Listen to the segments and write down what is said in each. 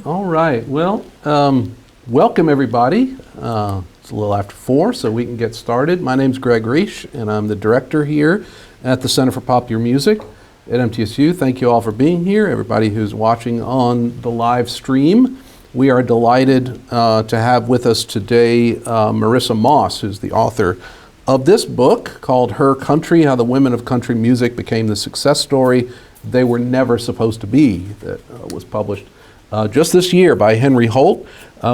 All right. Well, welcome everybody. It's a little after 4, so we can get started. My name's Greg Reich, and I'm the director here at the Center for Popular Music at MTSU. Thank you all for being here, everybody who's watching on the live stream. We are delighted to have with us today Marissa Moss, who's the author of this book called Her Country, How the Women of Country Music Became the Success Story They Were Never Supposed to Be, that was published just this year by Henry Holt.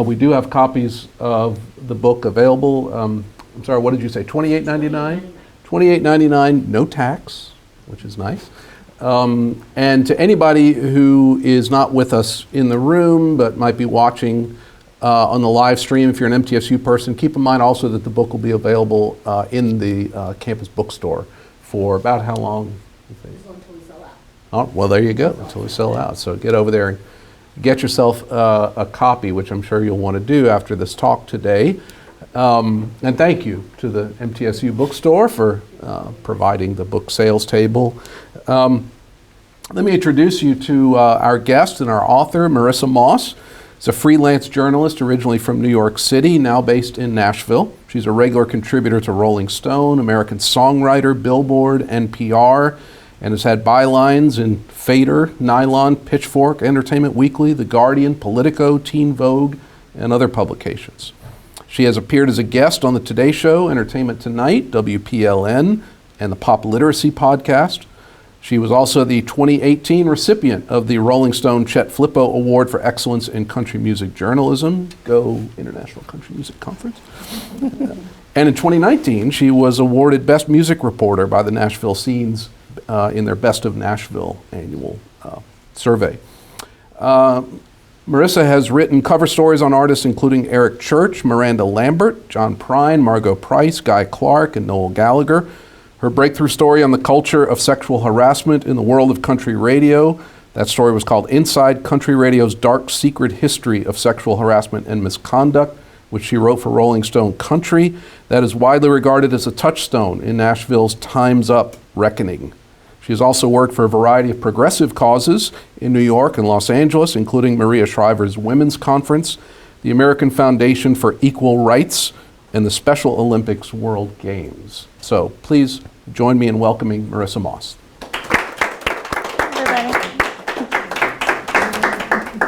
We do have copies of the book available. I'm sorry, what did you say, $28.99? $28.99, no tax, which is nice. And to anybody who is not with us in the room but might be watching on the live stream, if you're an MTSU person, keep in mind also that the book will be available in the campus bookstore for about how long? Until we sell out. Oh, well, there you go, until we sell out. So get over there and get yourself a copy, which I'm sure you'll want to do after this talk today. And thank you to the MTSU bookstore for providing the book sales table. Let me introduce you to our guest and our author, Marissa Moss. She's a freelance journalist originally from New York City, now based in Nashville. She's a regular contributor to Rolling Stone, American Songwriter, Billboard, NPR, and has had bylines in Fader, Nylon, Pitchfork, Entertainment Weekly, The Guardian, Politico, Teen Vogue, and other publications. She has appeared as a guest on the Today Show, Entertainment Tonight, WPLN, and the Pop Literacy Podcast. She was also the 2018 recipient of the Rolling Stone Chet Flippo Award for Excellence in Country Music Journalism, Go International Country Music Conference. And in 2019, she was awarded Best Music Reporter by the Nashville Scenes in their Best of Nashville annual survey. Marissa has written cover stories on artists including Eric Church, Miranda Lambert, John Prine, Margot Price, Guy Clark, and Noel Gallagher. Her breakthrough story on the culture of sexual harassment in the world of country radio, that story was called Inside Country Radio's Dark Secret History of Sexual Harassment and Misconduct, which she wrote for Rolling Stone Country. That is widely regarded as a touchstone in Nashville's Time's Up reckoning. She has also worked for a variety of progressive causes in New York and Los Angeles, including Maria Shriver's Women's Conference, the American Foundation for Equal Rights, and the Special Olympics World Games. So please join me in welcoming Marissa Moss. Everybody.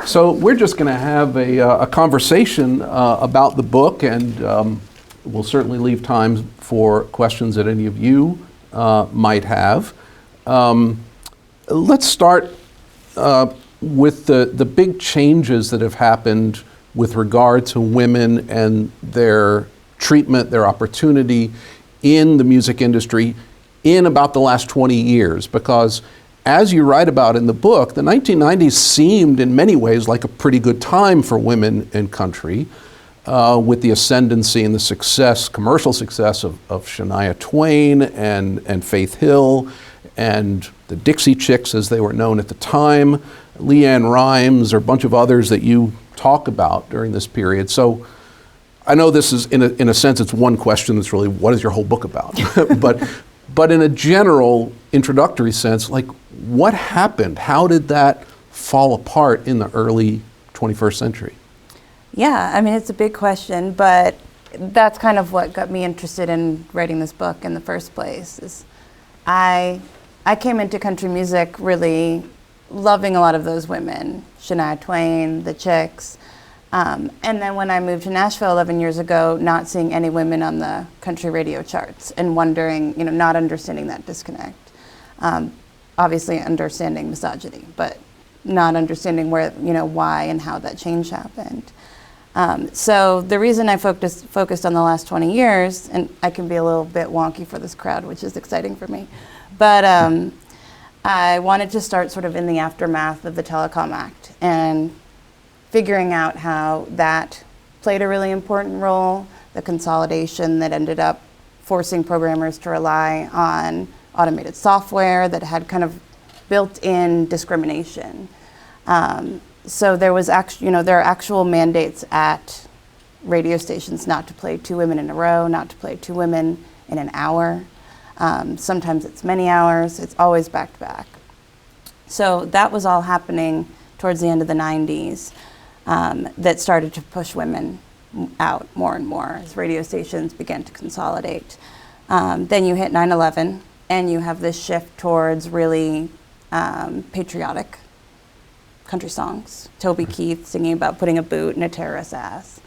So we're just going to have a conversation about the book, and we'll certainly leave time for questions that any of you might have. Let's start with the big changes that have happened with regard to women and their treatment, their opportunity in the music industry in about the last 20 years. Because as you write about in the book, the 1990s seemed in many ways like a pretty good time for women in country, with the ascendancy and the success, commercial success of Shania Twain and Faith Hill, and the Dixie Chicks, as they were known at the time, Leanne Rimes, or a bunch of others that you talk about during this period. So I know this is, in a sense, it's one question that's really, what is your whole book about? but in a general introductory sense, like, what happened? How did that fall apart in the early 21st century? Yeah, I mean, it's a big question, but that's kind of what got me interested in writing this book in the first place. Is I came into country music really loving a lot of those women, Shania Twain, the Chicks, and then when I moved to Nashville 11 years ago, not seeing any women on the country radio charts and wondering, not understanding that disconnect. Obviously understanding misogyny, but not understanding where, why and how that change happened. So the reason I focused on the last 20 years, and I can be a little bit wonky for this crowd, which is exciting for me, but I wanted to start sort of in the aftermath of the Telecom Act and figuring out how that played a really important role, the consolidation that ended up forcing programmers to rely on automated software that had kind of built-in discrimination. So there was there are actual mandates at radio stations not to play 2 women in a row, not to play 2 women in an hour. Sometimes it's many hours, it's always back to back. So that was all happening towards the end of the 90s. that started to push women out more and more as radio stations began to consolidate. Then you hit 9/11, and you have this shift towards really patriotic country songs. Toby Keith singing about putting a boot in a terrorist's ass.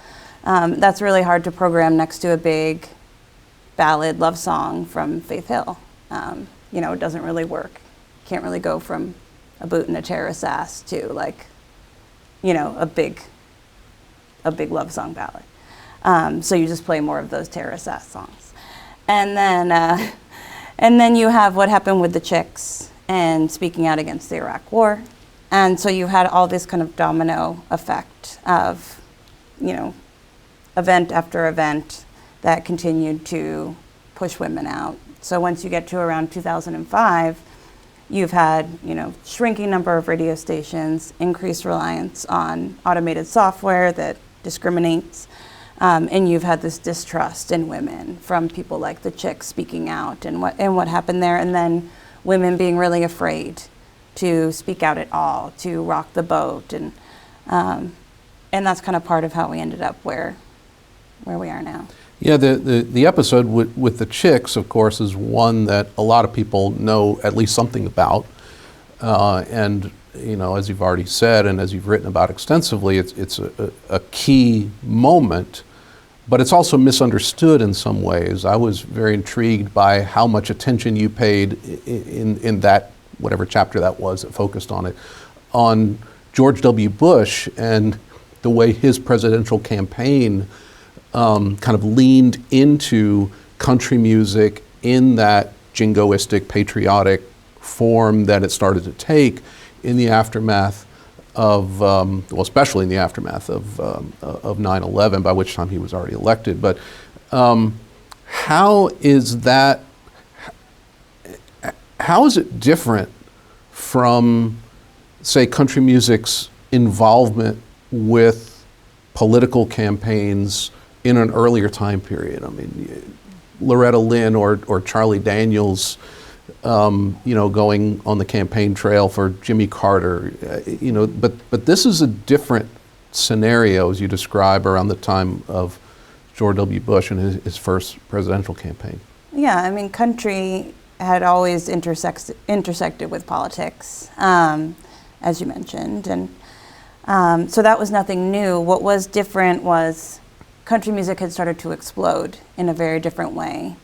That's really hard to program next to a big ballad love song from Faith Hill. It doesn't really work. Can't really go from a boot in a terrorist's ass to like, a big love song ballad. So you just play more of those terrorist ass songs. And then you have what happened with the Chicks and speaking out against the Iraq War. And so you had all this kind of domino effect of, event after event that continued to push women out. So once you get to around 2005, you've had, shrinking number of radio stations, increased reliance on automated software that discriminates, and you've had this distrust in women from people like the Chicks speaking out and what happened there, and then women being really afraid to speak out at all, to rock the boat, and that's kind of part of how we ended up where we are now. Yeah, the episode with the Chicks, of course, is one that a lot of people know at least something about, and as you've already said and as you've written about extensively, it's a key moment, but it's also misunderstood in some ways. I was very intrigued by how much attention you paid in that, whatever chapter that was that focused on it, on George W. Bush and the way his presidential campaign kind of leaned into country music in that jingoistic, patriotic form that it started to take in the aftermath of, especially in the aftermath of 9/11, by which time he was already elected. But how is it different from, say, country music's involvement with political campaigns in an earlier time period? I mean, Loretta Lynn or Charlie Daniels, going on the campaign trail for Jimmy Carter, but this is a different scenario as you describe around the time of George W. Bush and his first presidential campaign. Yeah, I mean, country had always intersected with politics, as you mentioned, and so that was nothing new. What was different was country music had started to explode in a very different way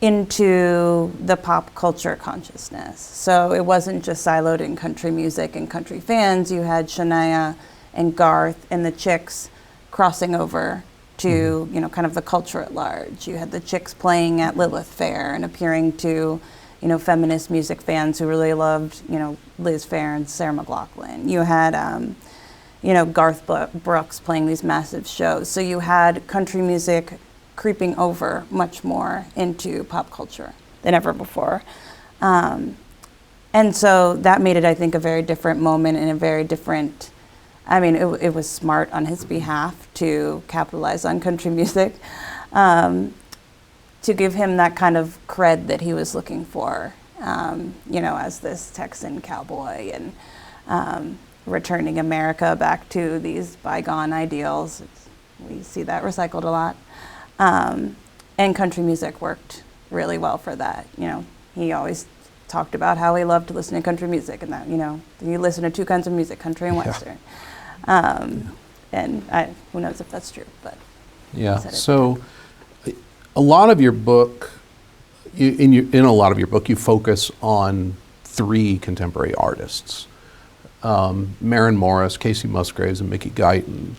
into the pop culture consciousness. So it wasn't just siloed in country music and country fans. You had Shania and Garth and the Chicks crossing over to kind of the culture at large. You had the Chicks playing at Lilith Fair and appearing to feminist music fans who really loved Liz Phair and Sarah McLachlan. You had Garth Brooks playing these massive shows. So you had country music creeping over much more into pop culture than ever before. And so that made it, I think, a very different moment and a very different, it was smart on his behalf to capitalize on country music, to give him that kind of cred that he was looking for, as this Texan cowboy and returning America back to these bygone ideals. We see that recycled a lot. And country music worked really well for that. He always talked about how he loved to listen to country music, and that, you listen to two kinds of music, country and Western. And who knows if that's true, but yeah. So a lot of your book, in a lot of your book, you focus on three contemporary artists. Maren Morris, Kacey Musgraves, and Mickey Guyton.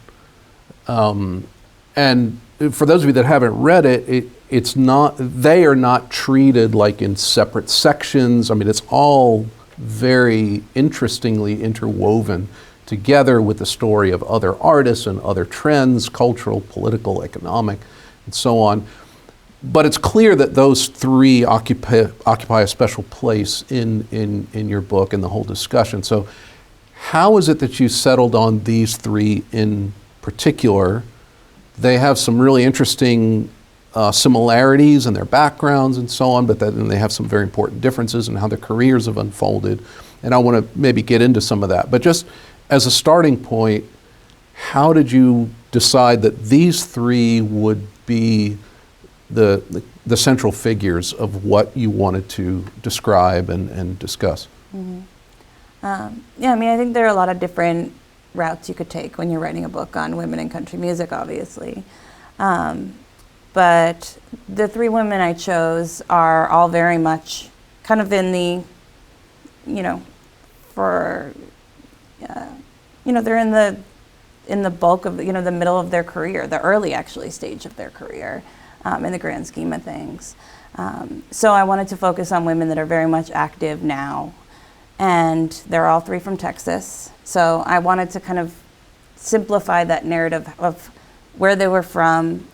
And for those of you that haven't read it, they are not treated like in separate sections. It's all very interestingly interwoven together with the story of other artists and other trends, cultural, political, economic, and so on. But it's clear that those three occupy a special place in your book and the whole discussion. So how is it that you settled on these three in particular? They have some really interesting similarities in their backgrounds and so on, but then they have some very important differences in how their careers have unfolded. And I want to maybe get into some of that. But just as a starting point, how did you decide that these three would be the central figures of what you wanted to describe and discuss? Yeah, I mean, I think there are a lot of different routes you could take when you're writing a book on women in country music, obviously. But the three women I chose are all very much kind of in the, they're in the bulk of, the middle of their career, the early actually stage of their career, in the grand scheme of things. So I wanted to focus on women that are very much active now, and they're all three from Texas. So I wanted to kind of simplify that narrative of where they were from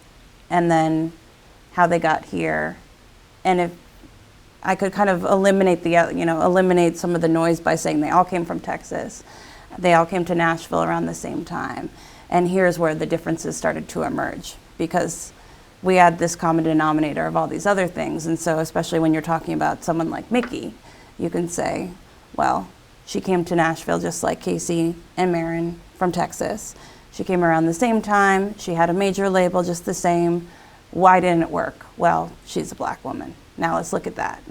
and then how they got here. And if I could kind of eliminate some of the noise by saying they all came from Texas. They all came to Nashville around the same time. And here's where the differences started to emerge, because we had this common denominator of all these other things. And so especially when you're talking about someone like Mickey, you can say, well, she came to Nashville just like Kacey and Maren from Texas. She came around the same time. She had a major label just the same. Why didn't it work? Well, she's a black woman. Now let's look at that.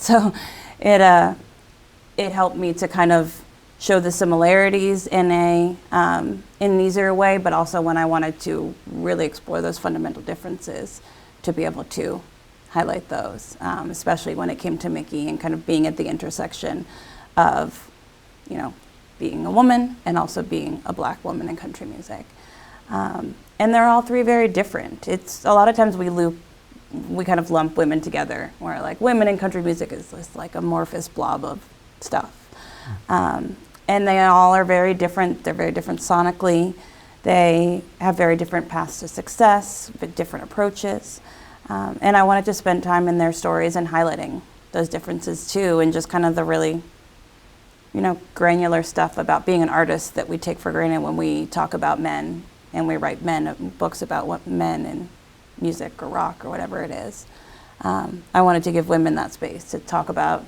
So it helped me to kind of show the similarities in an easier way, but also when I wanted to really explore those fundamental differences, to be able to highlight those, especially when it came to Mickey and kind of being at the intersection of, being a woman and also being a black woman in country music. And they're all three very different. It's a lot of times we kind of lump women together, where like women in country music is this like amorphous blob of stuff. And they all are very different. They're very different sonically. They have very different paths to success, but different approaches. And I wanted to spend time in their stories and highlighting those differences too, and just kind of the really, granular stuff about being an artist that we take for granted when we talk about men and we write books about what men in music or rock or whatever it is. I wanted to give women that space to talk about,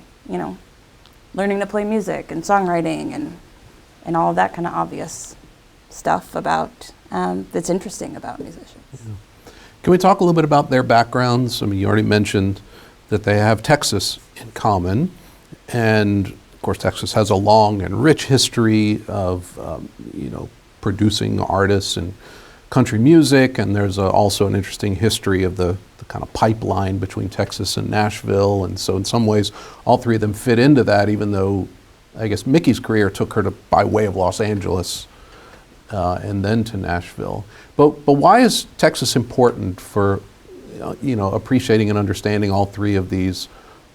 learning to play music and songwriting and all of that kind of obvious stuff about that's interesting about musicians. Yeah. Can we talk a little bit about their backgrounds? I mean, you already mentioned that they have Texas in common, and of course Texas has a long and rich history of producing artists and country music, and there's also an interesting history of the kind of pipeline between Texas and Nashville, and so in some ways all three of them fit into that, even though I guess Mickey's career took her by way of Los Angeles and then to Nashville. But why is Texas important for appreciating and understanding all three of these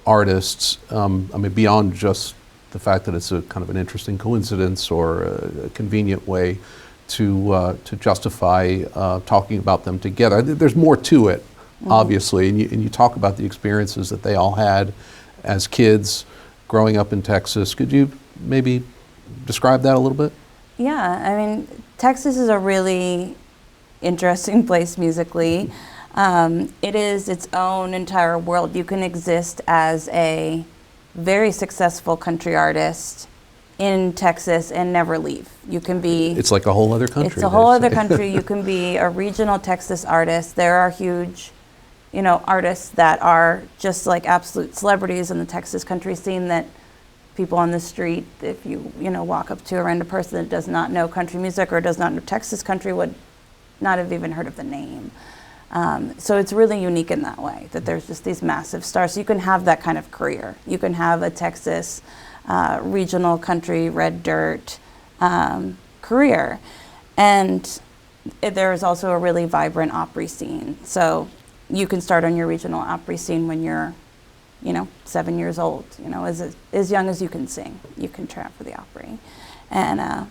artists? Beyond just the fact that it's a kind of an interesting coincidence or a convenient way to justify talking about them together. There's more to it, obviously, and you talk about the experiences that they all had as kids growing up in Texas. Could you maybe describe that a little bit? Yeah, Texas is a really interesting place musically. It is its own entire world. You can exist as a very successful country artist in Texas and never leave. You can be... It's like a whole other country. It's a whole other country. You can be a regional Texas artist. There are huge, artists that are just like absolute celebrities in the Texas country scene that people on the street, if you, walk up to a random person that does not know country music or does not know Texas country, would not have even heard of the name. So it's really unique in that way, that there's just these massive stars. So you can have that kind of career. You can have a Texas regional country, red dirt career. And there is also a really vibrant Opry scene. So you can start on your regional Opry scene when you're 7 years old, as young as you can sing, you can try out for the Opry. And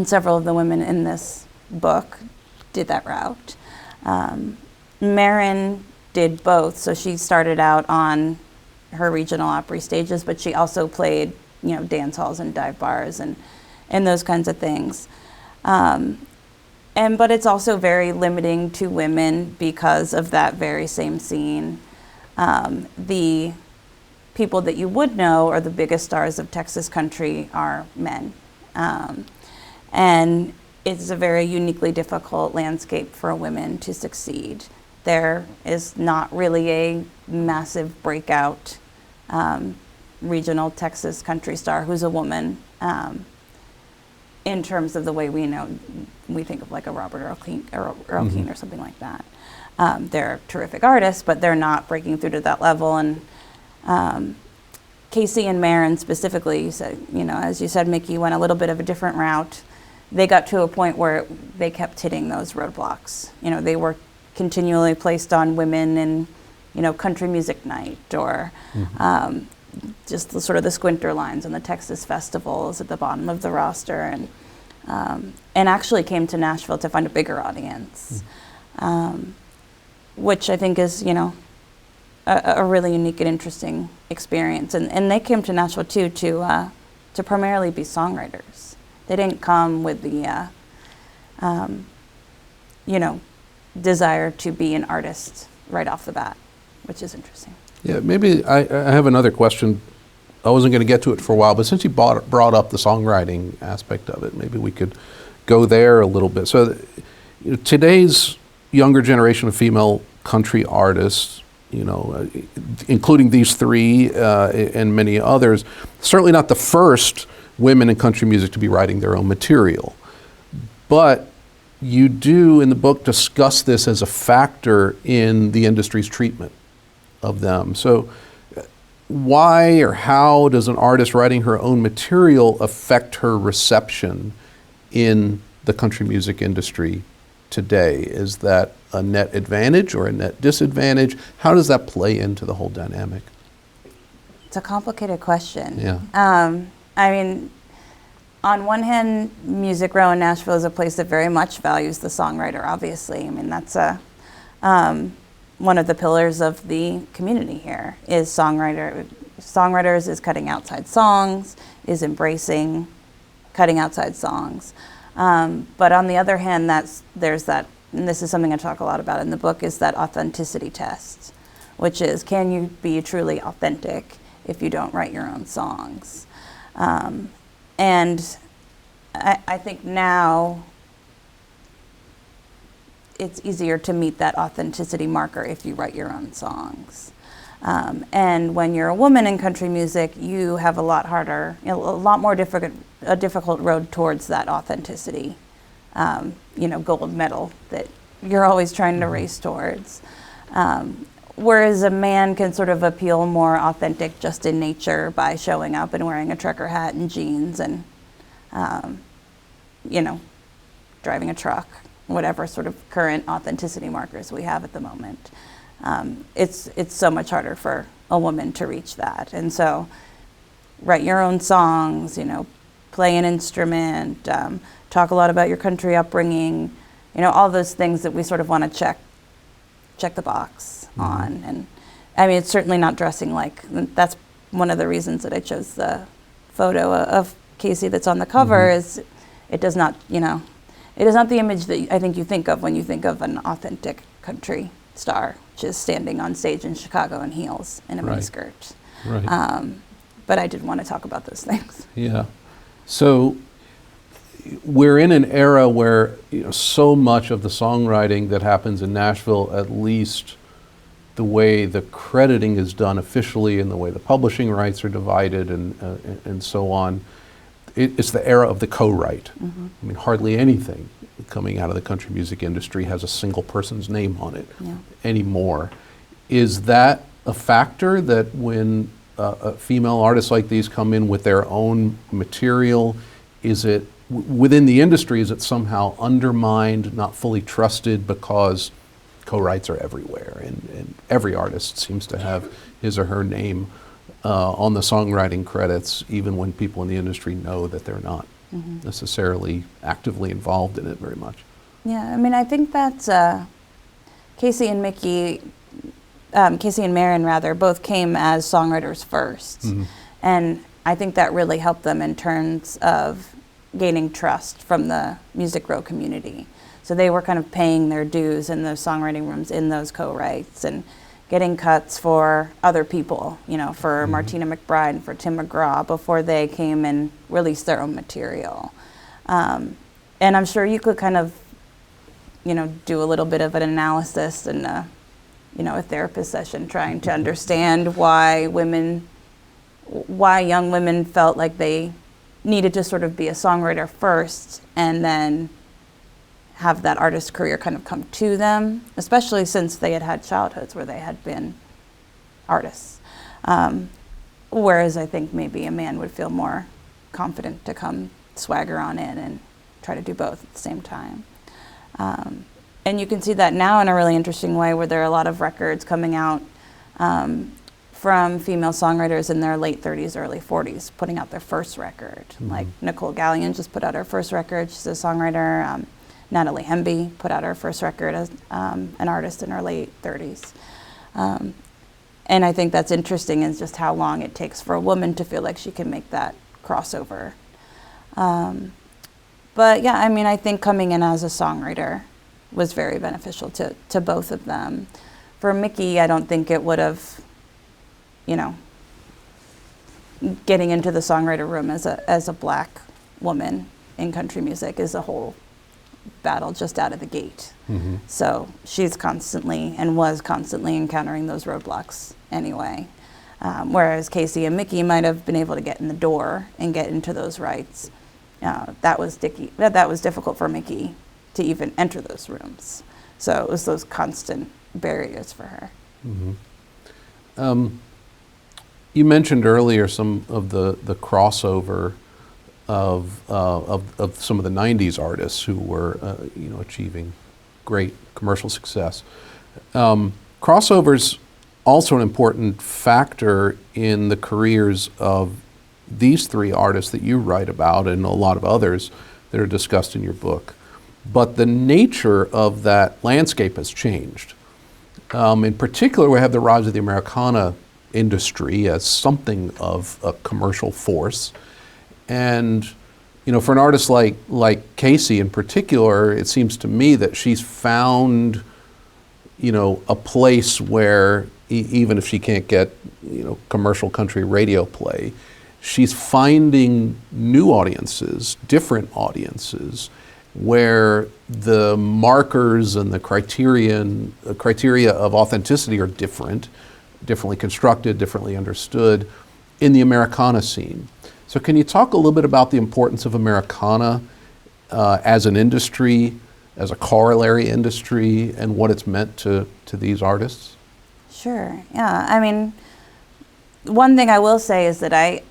several of the women in this book did that route. Maren did both, so she started out on her regional Opry stages, but she also played, dance halls and dive bars and those kinds of things. But it's also very limiting to women because of that very same scene. The people that you would know are the biggest stars of Texas country are men. And it's a very uniquely difficult landscape for women to succeed. There is not really a massive breakout regional Texas country star who's a woman in terms of the way we think of like a Robert Earl Keen or something like that. They're terrific artists, but they're not breaking through to that level. And Kacey and Maren specifically, so, as you said, Mickey went a little bit of a different route. They got to a point where they kept hitting those roadblocks. They were continually placed on women in, country music night or just the sort of the squinter lines on the Texas festivals at the bottom of the roster, and actually came to Nashville to find a bigger audience, which I think is, a really unique and interesting experience. And they came to Nashville too to primarily be songwriters. They didn't come with the, desire to be an artist right off the bat, which is interesting. Yeah, maybe I have another question. I wasn't going to get to it for a while, but since you brought up the songwriting aspect of it, maybe we could go there a little bit. So today's younger generation of female country artists, including these three and many others, certainly not the first women in country music to be writing their own material. But you do, in the book, discuss this as a factor in the industry's treatment of them. So why or how does an artist writing her own material affect her reception in the country music industry today? Is that a net advantage or a net disadvantage? How does that play into the whole dynamic? It's a complicated question. Yeah. I mean, on one hand, Music Row in Nashville is a place that very much values the songwriter, obviously. I mean, that's one of the pillars of the community here is songwriters, is cutting outside songs, is embracing cutting outside songs. But on the other hand, there's that, and this is something I talk a lot about in the book, is that authenticity test, which is, can you be truly authentic if you don't write your own songs? And I think now it's easier to meet that authenticity marker if you write your own songs. And when you're a woman in country music, you have a lot more difficult road towards that authenticity, gold medal that you're always trying to race towards. Whereas a man can sort of appeal more authentic just in nature by showing up and wearing a trucker hat and jeans and, driving a truck, whatever sort of current authenticity markers we have at the moment. It's so much harder for a woman to reach that. And so write your own songs, play an instrument, talk a lot about your country upbringing, all those things that we sort of want to check the box on. And I mean, it's certainly not dressing like, that's one of the reasons that I chose the photo of Kacey that's on the cover, is it does not, it is not the image that I think you think of when you think of an authentic country star, which is standing on stage in Chicago in heels and a miniskirt. Right. But I did want to talk about those things. Yeah. So we're in an era where so much of the songwriting that happens in Nashville, at least the way the crediting is done officially and the way the publishing rights are divided and so on, it's the era of the co-write. I mean, hardly anything coming out of the country music industry has a single person's name on it anymore. Is that a factor that when female artists like these come in with their own material, is it within the industry, is it somehow undermined, not fully trusted because co-writes are everywhere and every artist seems to have his or her name on the songwriting credits, even when people in the industry know that they're not necessarily actively involved in it very much? Yeah, I mean, I think that's Kacey and Maren rather, both came as songwriters first. And I think that really helped them in terms of gaining trust from the Music Row community. So they were kind of paying their dues in those songwriting rooms, in those co-writes, and getting cuts for other people, for Martina McBride and for Tim McGraw before they came and released their own material. And And I'm sure you could kind of, do a little bit of an analysis and, a therapist session trying to understand why young women felt like they needed to sort of be a songwriter first and then have that artist career kind of come to them, especially since they had childhoods where they had been artists. Whereas I think maybe a man would feel more confident to come swagger on in and try to do both at the same time. And you can see that now in a really interesting way where there are a lot of records coming out from female songwriters in their late 30s, early 40s, putting out their first record. Mm-hmm. Like Nicole Gallion just put out her first record. She's a songwriter. Natalie Hemby put out her first record as an artist in her late 30s. And I think that's interesting is just how long it takes for a woman to feel like she can make that crossover. But yeah, I mean, I think coming in as a songwriter was very beneficial to both of them. For Mickey, I don't think it would have, getting into the songwriter room as a black woman in country music is a whole battle just out of the gate. Mm-hmm. So she's constantly and was constantly encountering those roadblocks anyway. Whereas Kacey and Mickey might have been able to get in the door and get into those rights. That was difficult for Mickey to even enter those rooms. So it was those constant barriers for her. Mm-hmm. You mentioned earlier some of the crossover of some of the '90s artists who were achieving great commercial success. Crossovers also an important factor in the careers of these three artists that you write about and a lot of others that are discussed in your book. But the nature of that landscape has changed. In particular, we have the rise of the Americana industry as something of a commercial force. And for an artist like Kacey in particular, it seems to me that she's found a place where even if she can't get commercial country radio play, she's finding new audiences, different audiences, where the markers and the criteria of authenticity are differently constructed, differently understood in the Americana scene. So can you talk a little bit about the importance of Americana as an industry, as a corollary industry, and what it's meant to these artists? Sure, yeah. I mean, one thing I will say is that I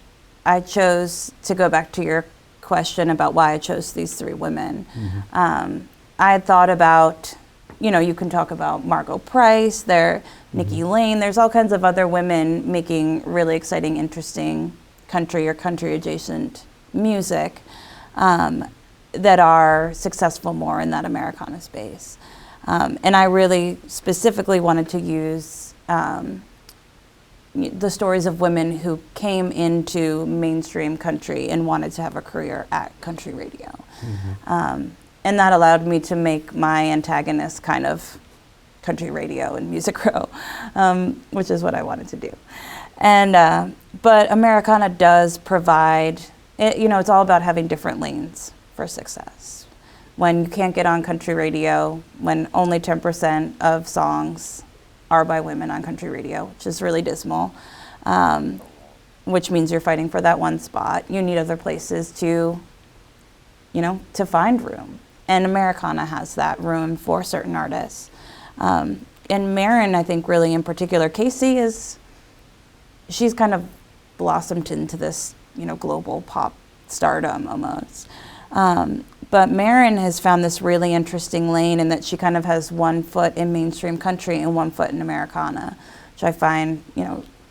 chose to go back to your question about why I chose these three women. Mm-hmm. I had thought about, you can talk about Margot Price, Nikki mm-hmm. Lane, there's all kinds of other women making really exciting, interesting country or country adjacent music that are successful more in that Americana space. And I really specifically wanted to use the stories of women who came into mainstream country and wanted to have a career at country radio. Mm-hmm. And that allowed me to make my antagonist kind of country radio and music row, which is what I wanted to do. And but Americana does provide, it's all about having different lanes for success. When you can't get on country radio, when only 10% of songs are by women on country radio, which is really dismal, which means you're fighting for that one spot. You need other places to find room. And Americana has that room for certain artists. And Maren, I think really in particular, Kacey she's kind of blossomed into this, global pop stardom almost. But Maren has found this really interesting lane in that she kind of has one foot in mainstream country and one foot in Americana, which I find,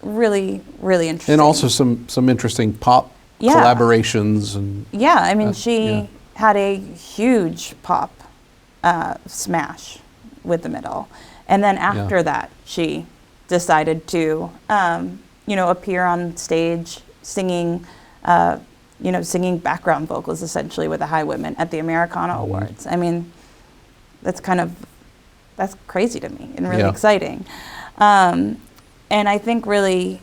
really, really interesting. And also some interesting pop collaborations. And I mean, she had a huge pop smash with The Middle. And then after that, she decided to, appear on stage singing, singing background vocals essentially with the High Women at the Americana mm-hmm. Awards. I mean, that's crazy to me and really exciting. And I think really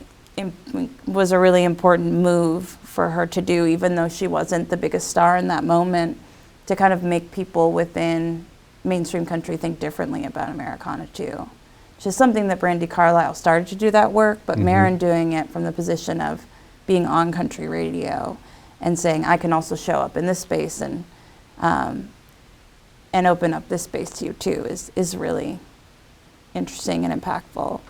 was a really important move for her to do, even though she wasn't the biggest star in that moment, to kind of make people within mainstream country think differently about Americana too. Which is something that Brandi Carlile started to do that work, but Maren doing it from the position of being on country radio and saying, I can also show up in this space and open up this space to you too is really interesting and impactful.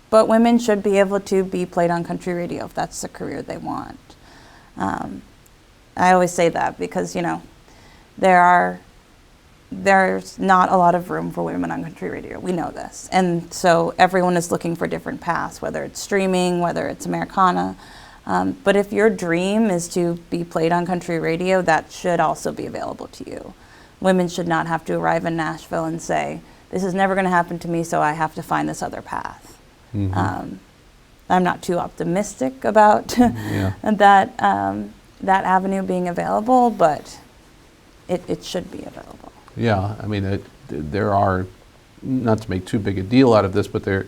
But women should be able to be played on country radio if that's the career they want. I always say that because, you know, there's not a lot of room for women on country radio. We know this. And so everyone is looking for different paths, whether it's streaming, whether it's Americana. But if your dream is to be played on country radio, that should also be available to you. Women should not have to arrive in Nashville and say, this is never going to happen to me, so I have to find this other path. I'm not too optimistic about that avenue being available, but it should be available. Yeah, I mean, there are, not to make too big a deal out of this, but there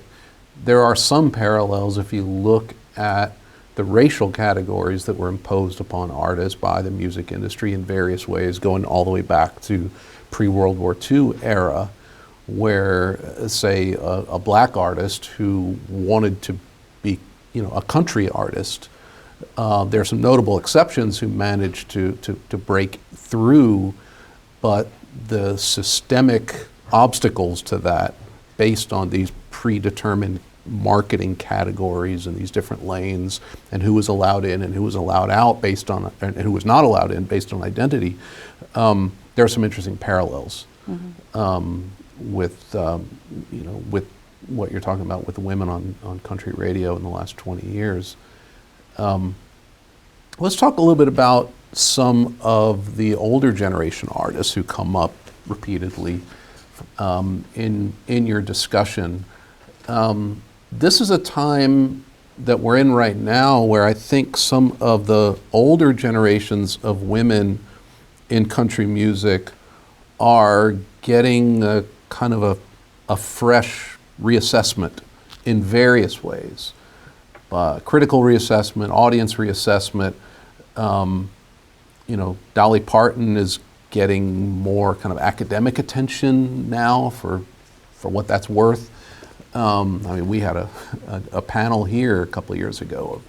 are some parallels if you look at the racial categories that were imposed upon artists by the music industry in various ways, going all the way back to pre-World War II era, where, say, a black artist who wanted to be, you know, a country artist, there are some notable exceptions who managed to break through, but the systemic obstacles to that, based on these predetermined marketing categories and these different lanes, and who was allowed in and who was allowed out based on, and who was not allowed in based on identity, there are some interesting parallels with you know, with what you're talking about with women on country radio in the last 20 years. Let's talk a little bit about some of the older generation artists who come up repeatedly in your discussion. This is a time that we're in right now where I think some of the older generations of women in country music are getting a kind of a fresh reassessment in various ways. Critical reassessment, audience reassessment. You know, Dolly Parton is getting more kind of academic attention now for what that's worth. I mean, we had a panel here a couple of years ago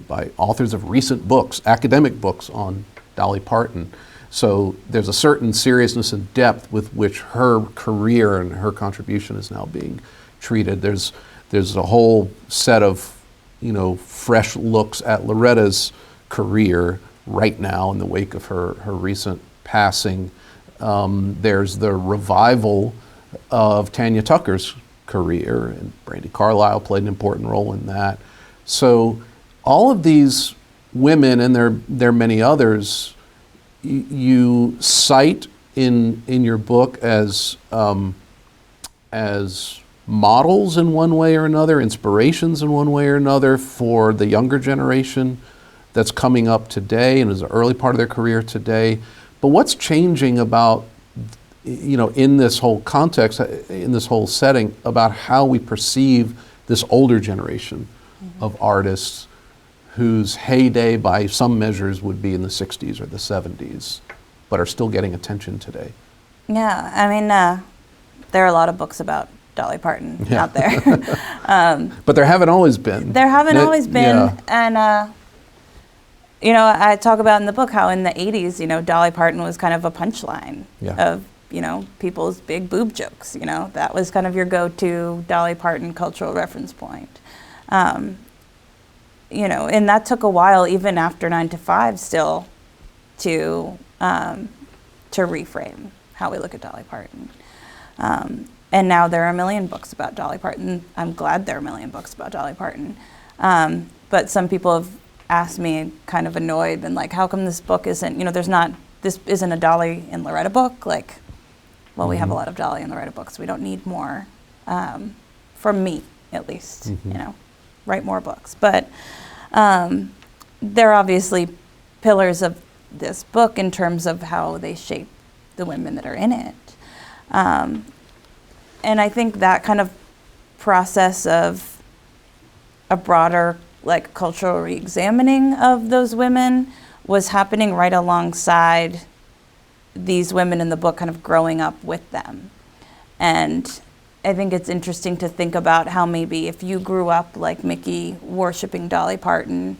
by authors of recent books, academic books on Dolly Parton. So there's a certain seriousness and depth with which her career and her contribution is now being treated. There's a whole set of, you know, fresh looks at Loretta's career right now in the wake of her recent passing. There's the revival of Tanya Tucker's career, and Brandi Carlile played an important role in that. So all of these women, and there are many others, you cite in your book as models in one way or another, inspirations in one way or another for the younger generation that's coming up today and is an early part of their career today. But what's changing about, you know, in this whole context, in this whole setting, about how we perceive this older generation of artists whose heyday by some measures would be in the 60s or the 70s, but are still getting attention today? Yeah, I mean, there are a lot of books about Dolly Parton out there. But there haven't always been. There haven't always been. And, you know, I talk about in the book how in the 80s, you know, Dolly Parton was kind of a punchline of, you know, people's big boob jokes. You know, that was kind of your go-to Dolly Parton cultural reference point. You know, and that took a while, even after 9 to 5, still to reframe how we look at Dolly Parton. And now there are a million books about Dolly Parton. I'm glad there are a million books about Dolly Parton. But some people have asked me, kind of annoyed, and like, how come this book isn't, you know, this isn't a Dolly and Loretta book? Like, well, we have a lot of Dolly and Loretta books. We don't need more, from me, at least, you know, write more books. But they're obviously pillars of this book in terms of how they shape the women that are in it. And I think that kind of process of a broader, like, cultural re-examining of those women was happening right alongside these women in the book kind of growing up with them. And I think it's interesting to think about how maybe if you grew up like Mickey worshiping Dolly Parton,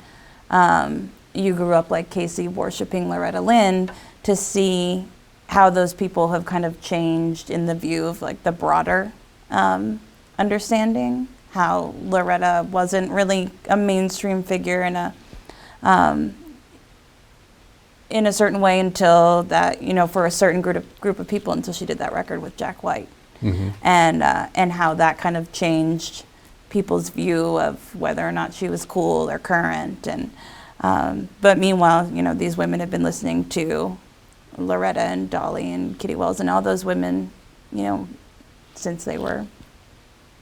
you grew up like Kacey worshiping Loretta Lynn, to see how those people have kind of changed in the view of like the broader understanding, how Loretta wasn't really a mainstream figure in a certain way until that, for a certain group of people, until she did that record with Jack White. Mm-hmm. And how that kind of changed people's view of whether or not she was cool or current. And but meanwhile, these women have been listening to Loretta and Dolly and Kitty Wells and all those women, since they were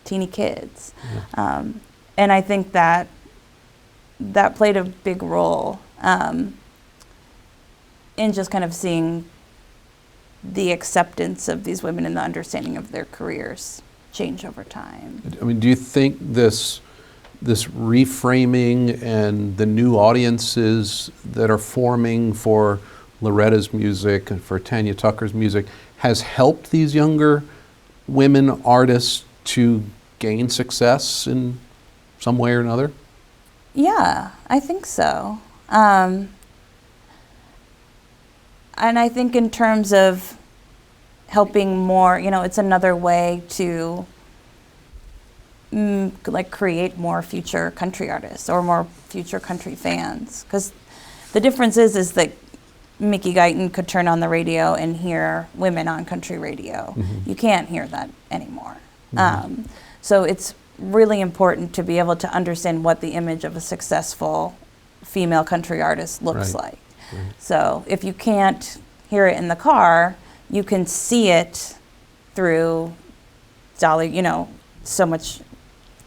teeny kids. Yeah. And I think that played a big role in just kind of seeing the acceptance of these women and the understanding of their careers change over time. I mean, do you think this reframing and the new audiences that are forming for Loretta's music and for Tanya Tucker's music has helped these younger women artists to gain success in some way or another? Yeah, I think so. And I think in terms of helping more, it's another way to create more future country artists or more future country fans. Because the difference is that Mickey Guyton could turn on the radio and hear women on country radio. Mm-hmm. You can't hear that anymore. Mm-hmm. So it's really important to be able to understand what the image of a successful female country artist looks Right. like. Right. So if you can't hear it in the car, you can see it through Dolly, so much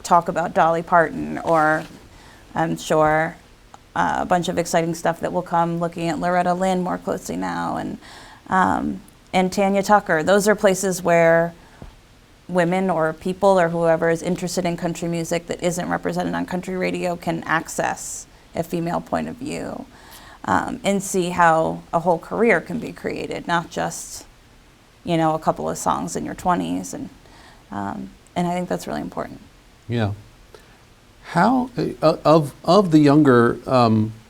talk about Dolly Parton, or I'm sure a bunch of exciting stuff that will come looking at Loretta Lynn more closely now, and Tanya Tucker. Those are places where women or people or whoever is interested in country music that isn't represented on country radio can access a female point of view. And see how a whole career can be created, not just, a couple of songs in your 20s. And I think that's really important. Yeah. How, of the younger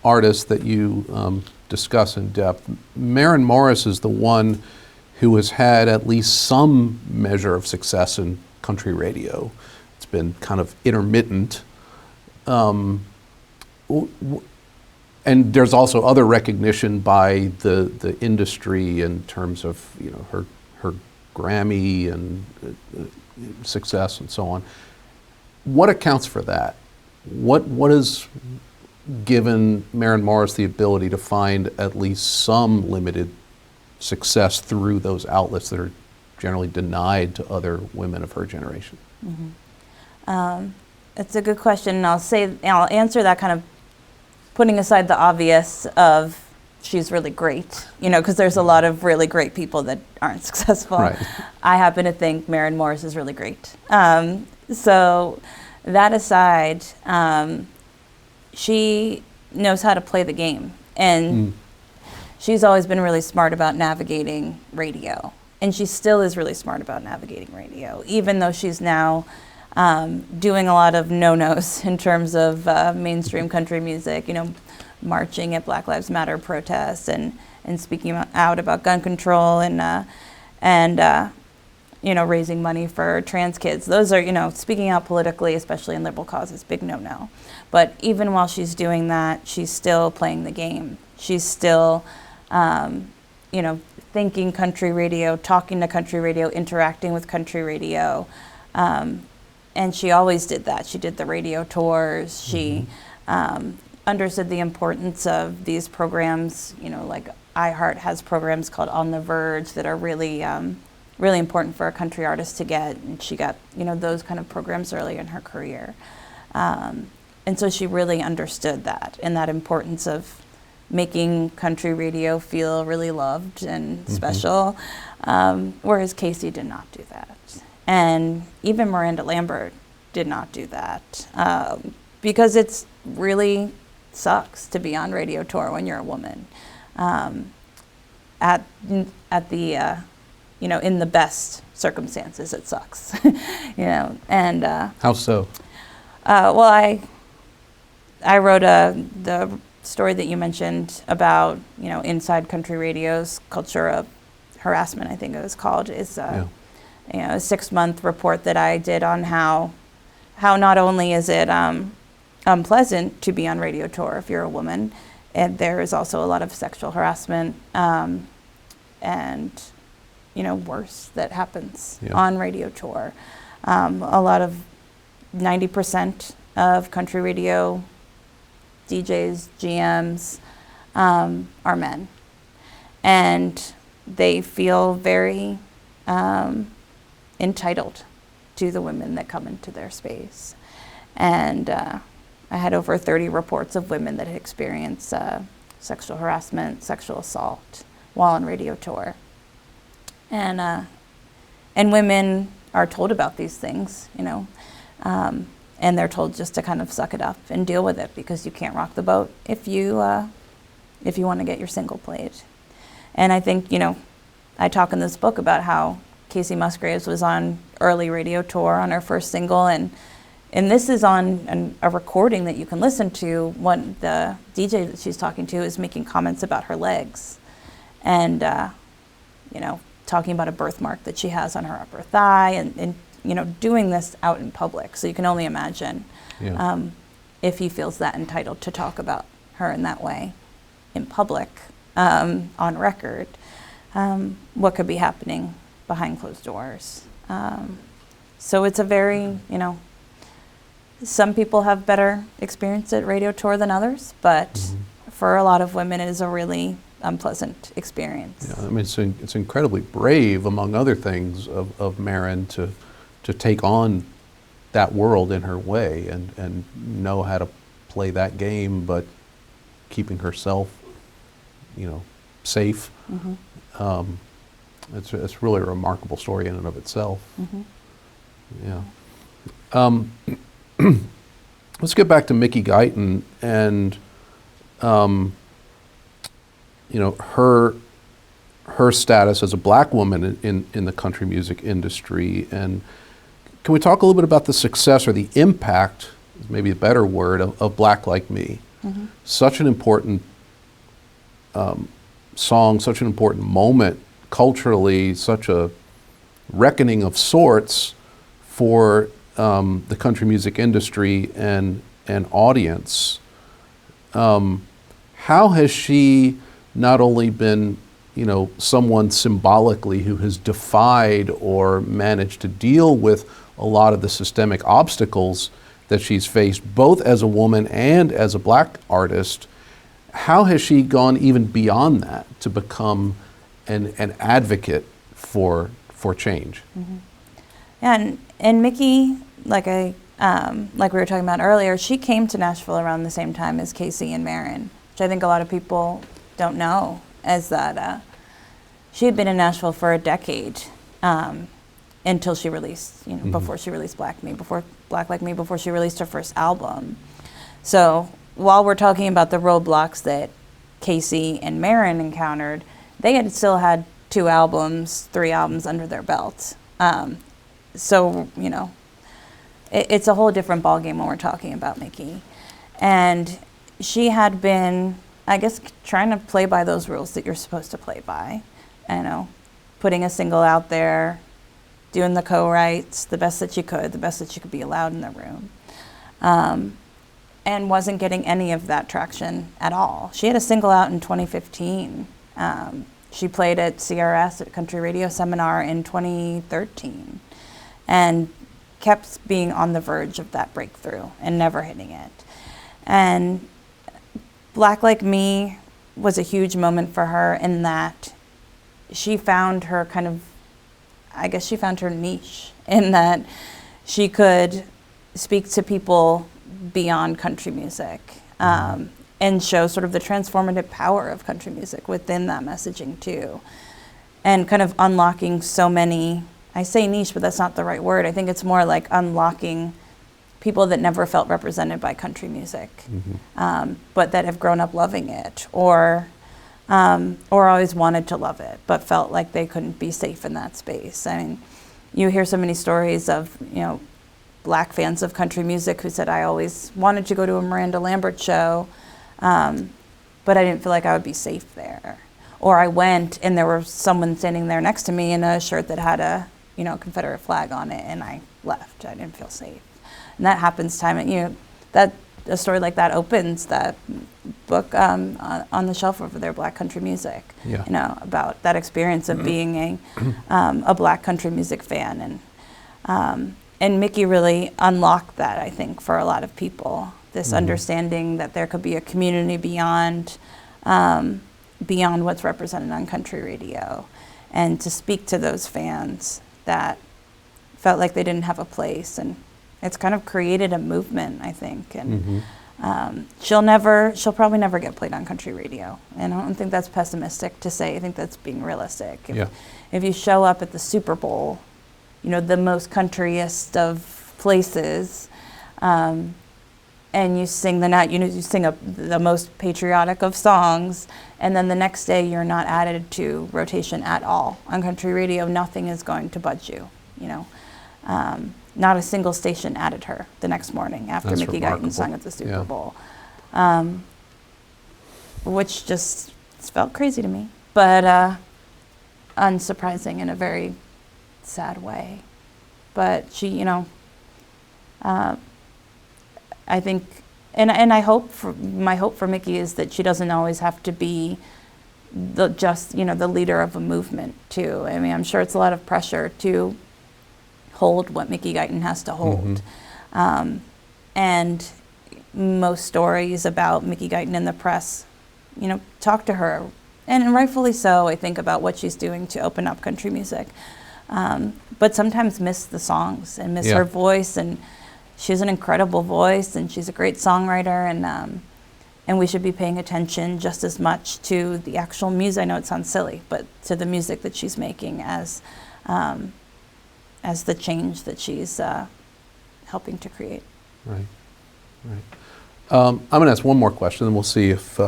artists that you discuss in depth, Maren Morris is the one who has had at least some measure of success in country radio. It's been kind of intermittent. And there's also other recognition by the industry in terms of her Grammy and success and so on. What accounts for that? What has given Maren Morris the ability to find at least some limited success through those outlets that are generally denied to other women of her generation? Mm-hmm. It's a good question, and I'll answer that kind of putting aside the obvious of she's really great, because there's a lot of really great people that aren't successful. Right. I happen to think Maren Morris is really great. So that aside, she knows how to play the game, and she's always been really smart about navigating radio, and she still is really smart about navigating radio, even though she's now doing a lot of no-nos in terms of mainstream country music, marching at Black Lives Matter protests and speaking out about gun control and raising money for trans kids. Those are, speaking out politically, especially in liberal causes, big no-no. But even while she's doing that, she's still playing the game. She's still, thinking country radio, talking to country radio, interacting with country radio. And she always did that. She did the radio tours. She understood the importance of these programs, like iHeart has programs called On the Verge that are really, really important for a country artist to get. And she got, those kind of programs early in her career. And so she really understood that and that importance of making country radio feel really loved and special, whereas Kacey did not do that. And even Miranda Lambert did not do that because it's really sucks to be on radio tour when you're a woman. At the in the best circumstances, it sucks. And How so? Well, I wrote the story that you mentioned about inside country radio's culture of harassment, I think it was called, is a 6-month report that I did on how not only is it unpleasant to be on radio tour if you're a woman, and there is also a lot of sexual harassment and worse that happens on radio tour. A lot of 90% of country radio DJs, GMs are men, and they feel very entitled to the women that come into their space. And I had over 30 reports of women that had experienced sexual harassment, sexual assault while on radio tour. And women are told about these things, and they're told just to kind of suck it up and deal with it, because you can't rock the boat if you want to get your single played. And I think, I talk in this book about how Kacey Musgraves was on early radio tour on her first single, and this is on a recording that you can listen to when the DJ that she's talking to is making comments about her legs, and talking about a birthmark that she has on her upper thigh, and doing this out in public. So you can only imagine if he feels that entitled to talk about her in that way in public, on record, what could be happening behind closed doors. So it's a very, some people have better experience at radio tour than others, but for a lot of women, it is a really unpleasant experience. Yeah, I mean, it's incredibly brave, among other things, of Maren to take on that world in her way and know how to play that game, but keeping herself, safe. It's really a remarkable story in and of itself. Yeah. Let's get back to Mickey Guyton and her status as a black woman in the country music industry. And can we talk a little bit about the success or the impact, maybe a better word, of Black Like Me? Such an important song, such an important moment culturally, such a reckoning of sorts for the country music industry and audience. How has she not only been, someone symbolically who has defied or managed to deal with a lot of the systemic obstacles that she's faced, both as a woman and as a black artist, how has she gone even beyond that to become an advocate for change? And Mickey, like we were talking about earlier, she came to Nashville around the same time as Kacey and Maren, which I think a lot of people don't know, as that she had been in Nashville for a decade until she released, before she released Black Like Me, before she released her first album. So while we're talking about the roadblocks that Kacey and Maren encountered, they had still had 2 albums, 3 albums under their belt. So, it's a whole different ballgame when we're talking about Mickey. And she had been, I guess, trying to play by those rules that you're supposed to play by. Putting a single out there, doing the co-writes the best that she could be allowed in the room. And wasn't getting any of that traction at all. She had a single out in 2015. She played at CRS, at Country Radio Seminar, in 2013, and kept being on the verge of that breakthrough and never hitting it. And Black Like Me was a huge moment for her in that she found her niche, in that she could speak to people beyond country music, and show sort of the transformative power of country music within that messaging too. And kind of unlocking so many, I say niche, but that's not the right word. I think it's more like unlocking people that never felt represented by country music, but that have grown up loving it, or always wanted to love it, but felt like they couldn't be safe in that space. I mean, you hear so many stories of, Black fans of country music who said, I always wanted to go to a Miranda Lambert show, but I didn't feel like I would be safe there. Or I went and there was someone standing there next to me in a shirt that had a, Confederate flag on it, and I left. I didn't feel safe. And that happens time and, that a story like that opens that book on the shelf over there, Black Country Music. Yeah. About that experience of being a Black country music fan, and Mickey really unlocked that, I think, for a lot of people. This understanding that there could be a community beyond what's represented on country radio, and to speak to those fans that felt like they didn't have a place, and it's kind of created a movement, I think. And she'll probably never get played on country radio, and I don't think that's pessimistic to say. I think that's being realistic. If you show up at the Super Bowl, the most countryest of places, and you sing the most patriotic of songs, and then the next day you're not added to rotation at all on country radio, nothing is going to budge you. Not a single station added her the next morning after That's Mickey remarkable. Guyton sung at the Super Yeah. Bowl, which just felt crazy to me, but unsurprising in a very sad way. But she, I think, and my hope for Mickey is that she doesn't always have to be the leader of a movement too. I mean, I'm sure it's a lot of pressure to hold what Mickey Guyton has to hold. And most stories about Mickey Guyton in the press, talk to her, and rightfully so, I think, about what she's doing to open up country music. But sometimes miss the songs and miss her voice, and she has an incredible voice, and she's a great songwriter, and we should be paying attention just as much to the actual music. I know it sounds silly, but to the music that she's making as the change that she's helping to create. Right. I'm going to ask one more question, and we'll see if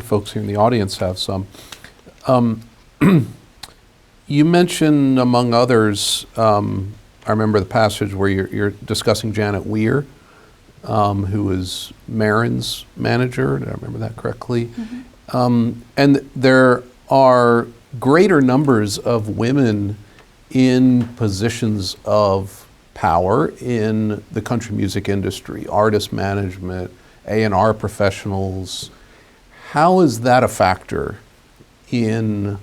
folks here in the audience have some. You mentioned, among others, I remember the passage where you're discussing Janet Weir, who is Maren's manager. Did I remember that correctly? And there are greater numbers of women in positions of power in the country music industry, artist management, A&R professionals. How is that a factor in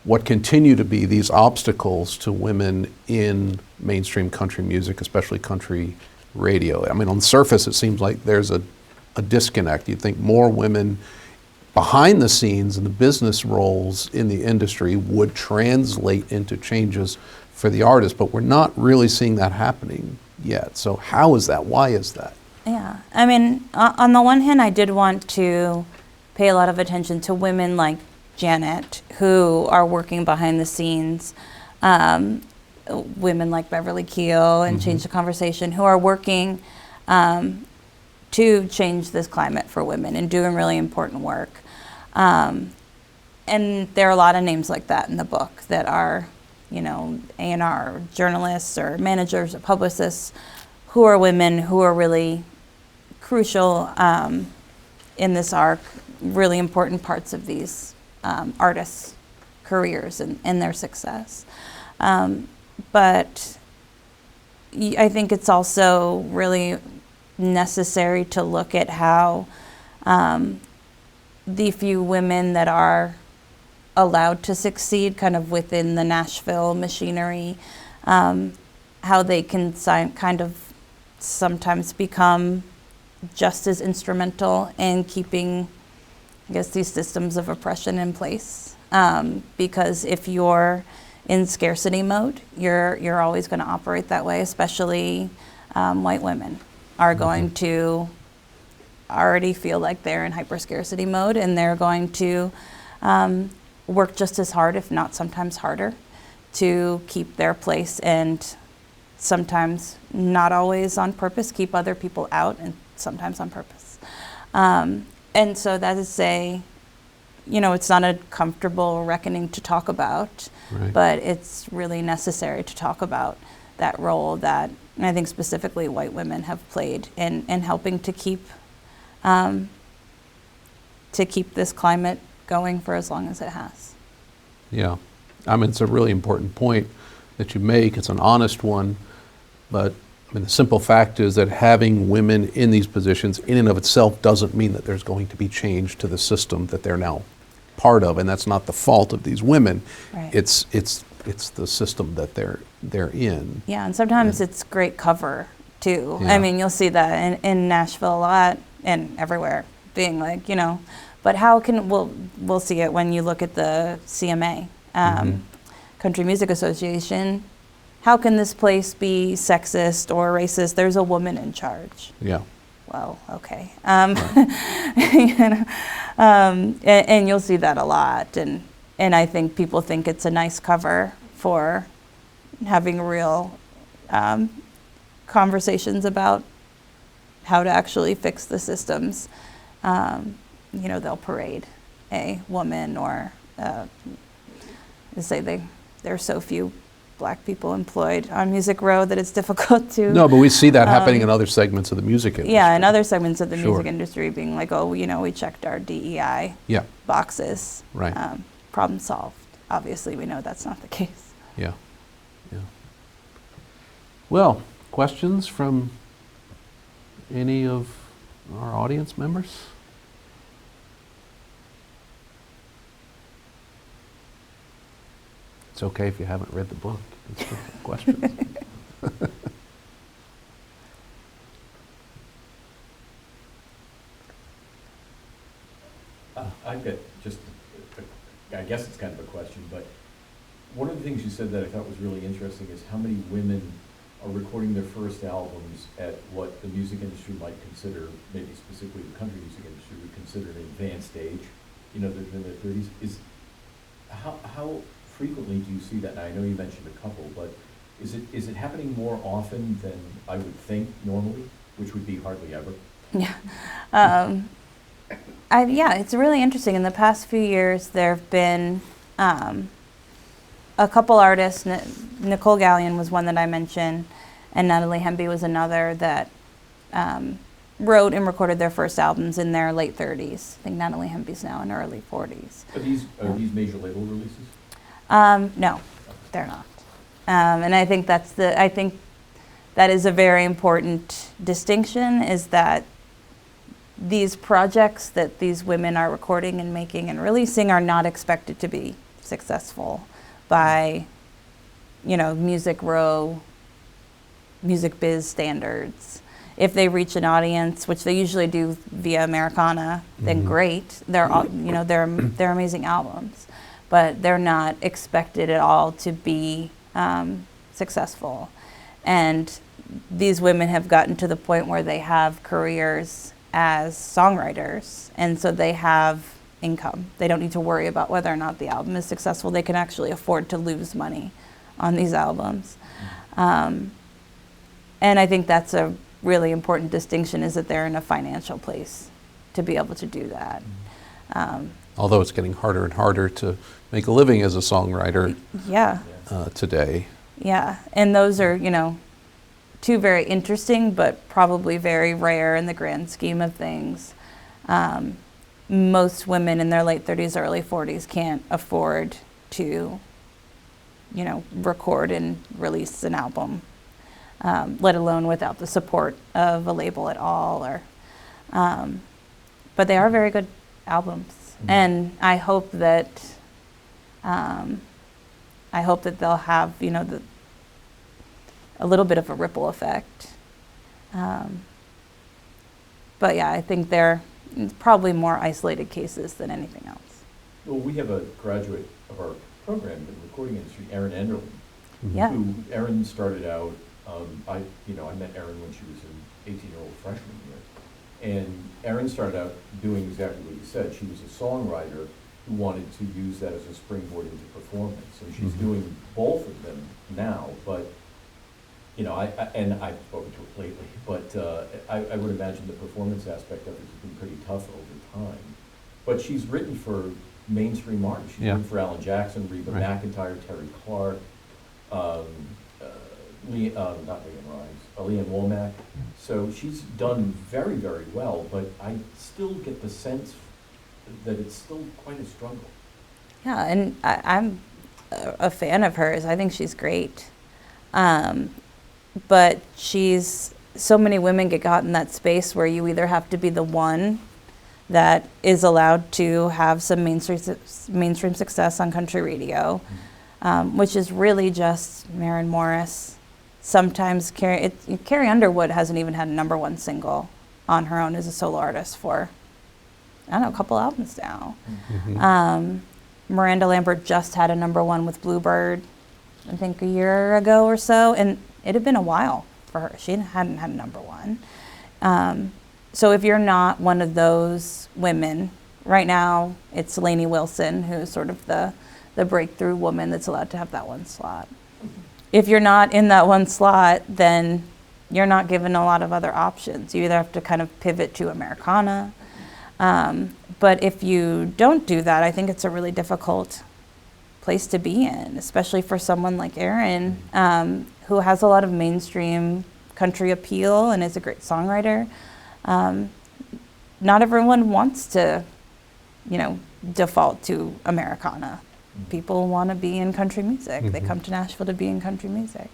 what continue to be these obstacles to women in mainstream country music, especially country radio? I mean, on the surface, it seems like there's a disconnect. You'd think more women behind the scenes in the business roles in the industry would translate into changes for the artist, but we're not really seeing that happening yet. So how is that? Why is that? Yeah, I mean, on the one hand, I did want to pay a lot of attention to women like Janet, who are working behind the scenes, women like Beverly Keel and Change the Conversation, who are working to change this climate for women and doing really important work. And there are a lot of names like that in the book that are, A&R journalists or managers or publicists who are women who are really crucial in this arc, really important parts of these artists' careers and their success. But I think it's also really necessary to look at how the few women that are allowed to succeed kind of within the Nashville machinery, how they can kind of sometimes become just as instrumental in keeping, I guess, these systems of oppression in place. Because if you're in scarcity mode, you're always going to operate that way, especially white women are going to already feel like they're in hyper scarcity mode, and they're going to work just as hard, if not sometimes harder, to keep their place and sometimes not always on purpose, keep other people out, and sometimes on purpose. And so that is it's not a comfortable reckoning to talk about, Right. but it's really necessary to talk about that role that, and I think specifically white women have played in helping to keep this climate going for as long as it has. Yeah. I mean, it's a really important point that you make. It's an honest one. But I mean, the simple fact is that having women in these positions in and of itself doesn't mean that there's going to be change to the system that they're now part of. And that's not the fault of these women. Right. It's the system that they're in. Yeah, and sometimes it's great cover too. Yeah. I mean, you'll see that in Nashville a lot and everywhere, being like, but how can, we'll see it when you look at the CMA, Country Music Association. How can this place be sexist or racist? There's a woman in charge. Yeah. Well, okay. And you'll see that a lot. And I think people think it's a nice cover for having real conversations about how to actually fix the systems. They'll parade a woman or say there are so few Black people employed on Music Row that it's difficult to. No, but we see that happening in other segments of the music industry. Yeah, in other segments of the Sure. music industry being like, we checked our DEI boxes. Right. Problem solved. Obviously, we know that's not the case. Yeah. Well, questions from any of our audience members? It's okay if you haven't read the book. It's questions. I've got I guess it's kind of a question, but one of the things you said that I thought was really interesting is how many women are recording their first albums at what the music industry might consider, maybe specifically the country music industry would consider an advanced age. They're in their 30s. How frequently do you see that? Now, I know you mentioned a couple, but is it happening more often than I would think normally, which would be hardly ever? Yeah. It's really interesting. In the past few years, there have been a couple artists. Nicole Gallion was one that I mentioned, and Natalie Hemby was another that wrote and recorded their first albums in their late 30s. I think Natalie Hemby's now in her early 40s. Are these major label releases? No, they're not. And I think that is a very important distinction, is that these projects that these women are recording and making and releasing are not expected to be successful by, Music Row, music biz standards. If they reach an audience, which they usually do via Americana, then great. They're amazing albums, but they're not expected at all to be successful. And these women have gotten to the point where they have careers as songwriters, and so they have income. They don't need to worry about whether or not the album is successful. They can actually afford to lose money on these albums. And I think that's a really important distinction, is that they're in a financial place to be able to do that. Although it's getting harder and harder to make a living as a songwriter today. Yeah, and those are, two very interesting, but probably very rare in the grand scheme of things. Most women in their late 30s, early 40s can't afford to, record and release an album, let alone without the support of a label at all. But they are very good albums, and I hope that they'll have, a little bit of a ripple effect. But yeah, I think they're probably more isolated cases than anything else. Well, we have a graduate of our program in the recording industry, Erin Enderlin, Yeah. who Erin started out, I met Erin when she was an 18-year-old freshman here. And Erin started out doing exactly what you said. She was a songwriter who wanted to use that as a springboard into performance. And she's doing both of them now, but you know, and I've spoken to her lately, but I would imagine the performance aspect of it has been pretty tough over time. But she's written for mainstream artists. She's Yeah. written for Alan Jackson, Reba Right. McEntire, Terry Clark, not Leanne Rimes, Leanne Womack. So she's done very, very well, but I still get the sense that it's still quite a struggle. Yeah, and I'm a fan of hers. I think she's great. But so many women get caught in that space where you either have to be the one that is allowed to have some mainstream success on country radio, which is really just Maren Morris. Sometimes Carrie Underwood hasn't even had a #1 single on her own as a solo artist for, I don't know, a couple albums now. Mhm. Miranda Lambert just had a #1 with Bluebird, I think a year ago or so, and it had been a while for her. She hadn't had a #1. So if you're not one of those women, right now it's Lainey Wilson, who's sort of the breakthrough woman that's allowed to have that one slot. If you're not in that one slot, then you're not given a lot of other options. You either have to kind of pivot to Americana. But if you don't do that, I think it's a really difficult place to be in, especially for someone like Erin, who has a lot of mainstream country appeal and is a great songwriter. Not everyone wants to, default to Americana. People want to be in country music. They come to Nashville to be in country music.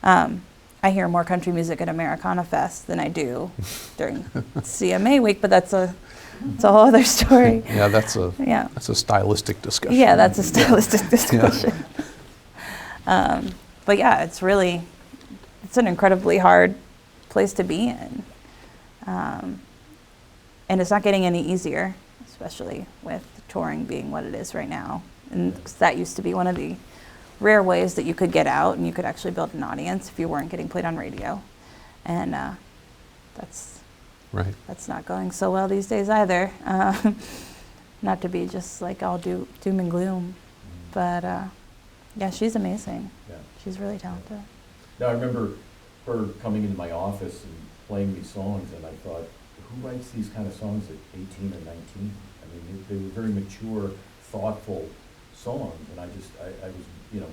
I hear more country music at Americana Fest than I do during CMA week, but that's a whole other story. Yeah, that's a stylistic discussion. Yeah, that's a stylistic discussion. But yeah, it's an incredibly hard place to be in. And it's not getting any easier, especially with touring being what it is right now. And that used to be one of the rare ways that you could get out and you could actually build an audience if you weren't getting played on radio. And that's not going so well these days either. Not to be just like all doom and gloom, but yeah, she's amazing. Yeah. She's really talented. Now, I remember her coming into my office and playing these songs, and I thought, who writes these kind of songs at 18 or 19? I mean, they were very mature, thoughtful songs, and I was